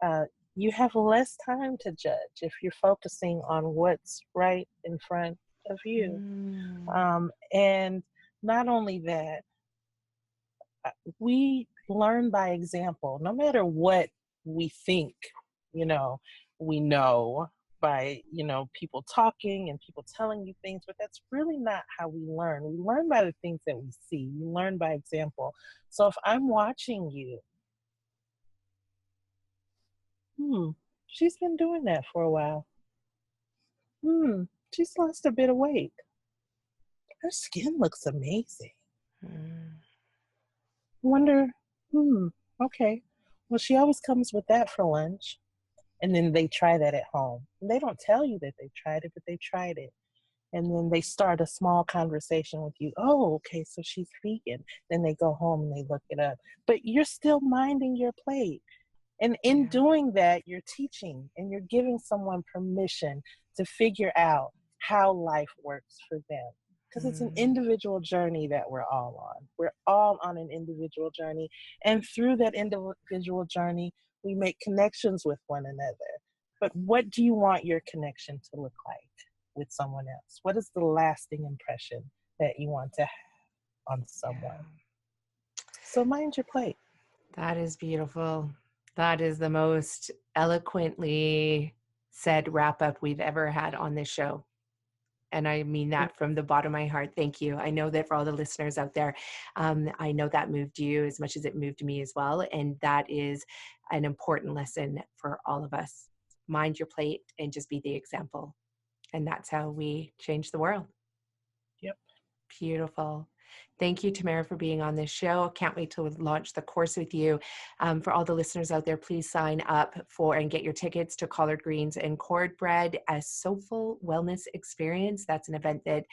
uh, you have less time to judge if you're focusing on what's right in front of you. Mm, And not only that, we learn by example. No matter what we think, you know, we know by, people talking and people telling you things, but that's really not how we learn. We learn by the things that we see. We learn by example. So if I'm watching you, hmm, she's been doing that for a while. She's lost a bit of weight. Her skin looks amazing. mm, Wonder, hmm, okay. Well, she always comes with that for lunch. And then they try that at home. And they don't tell you that they tried it, but they tried it. And then they start a small conversation with you. Oh, okay, so she's vegan. Then they go home and they look it up. But you're still minding your plate. And in yeah. doing that, you're teaching and you're giving someone permission to figure out how life works for them. Because it's an Mm, individual journey that we're all on. We're all on an individual journey. And through that individual journey, we make connections with one another. But what do you want your connection to look like with someone else? What is the lasting impression that you want to have on yeah. someone? So mind your plate. That is beautiful. That is the most eloquently said wrap up we've ever had on this show. And I mean that from the bottom of my heart. Thank you. I know that for all the listeners out there, I know that moved you as much as it moved me as well. And that is an important lesson for all of us. Mind your plate and just be the example. And that's how we change the world. Yep. Beautiful. Thank you, Tamera, for being on this show. Can't wait to launch the course with you. For all the listeners out there, please sign up for and get your tickets to Collard Greens and Cornbread, a soulful wellness experience. That's an event that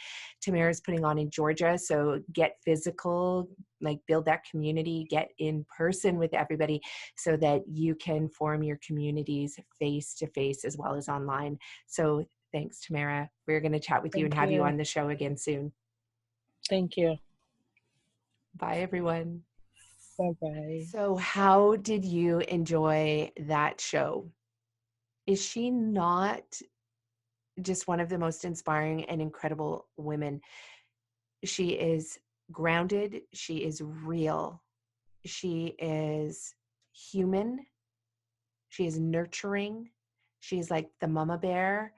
Tamera is putting on in Georgia. So get physical, like build that community, get in person with everybody so that you can form your communities face to face as well as online. So thanks, Tamera. We're going to chat with you and Thank have you you. on the show again soon. Thank you. Bye, everyone. Bye bye. So, how did you enjoy that show? Is she not just one of the most inspiring and incredible women? She is grounded, she is real, she is human, she is nurturing, she's like the mama bear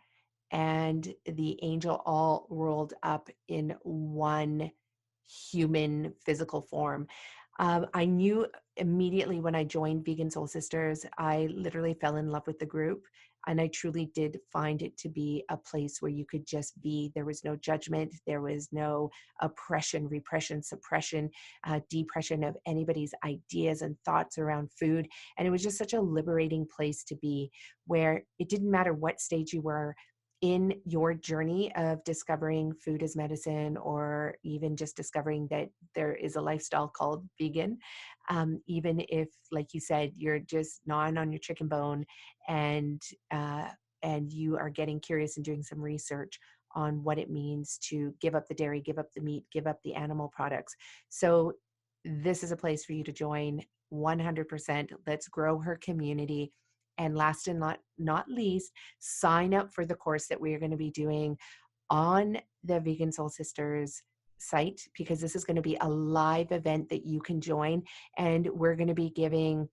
and the angel all rolled up in one human physical form. I knew immediately when I joined Vegan Soul Sisters, I literally fell in love with the group. And I truly did find it to be a place where you could just be. There was no judgment. There was no oppression, repression, suppression, depression of anybody's ideas and thoughts around food. And it was just such a liberating place to be where it didn't matter what stage you were in your journey of discovering food as medicine or even just discovering that there is a lifestyle called vegan, even if, like you said, you're just gnawing on your chicken bone and uh, and you are getting curious and doing some research on what it means to give up the dairy, give up the meat, give up the animal products. So this is a place for you to join 100%. Let's grow her community. And last and not least, sign up for the course that we are going to be doing on the Vegan Soul Sisters site, because this is going to be a live event that you can join. And we're going to be giving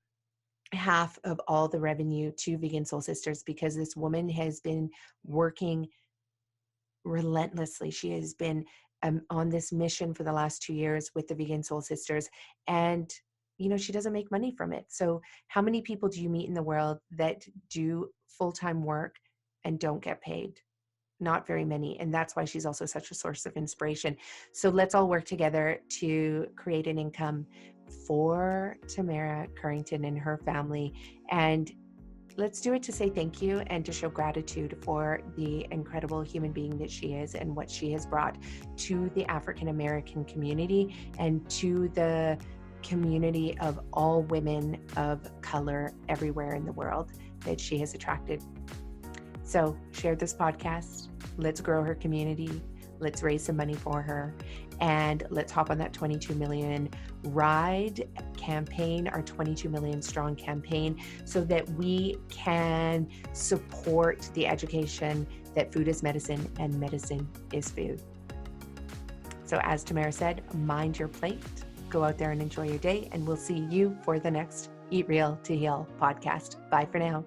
half of all the revenue to Vegan Soul Sisters because this woman has been working relentlessly. She has been on this mission for the last 2 years with the Vegan Soul Sisters. And, she doesn't make money from it. So how many people do you meet in the world that do full-time work and don't get paid? Not very many. And that's why she's also such a source of inspiration. So let's all work together to create an income for Tamera Currington and her family. And let's do it to say thank you and to show gratitude for the incredible human being that she is and what she has brought to the African American community and to the community of all women of color everywhere in the world that she has attracted. So share this podcast. Let's grow her community. Let's raise some money for her. And let's hop on that 22 million ride campaign, our 22 million strong campaign, so that we can support the education that food is medicine and medicine is food. So as Tamera said, mind your plate, go out there and enjoy your day, and we'll see you for the next Eat Real to Heal podcast. Bye for now.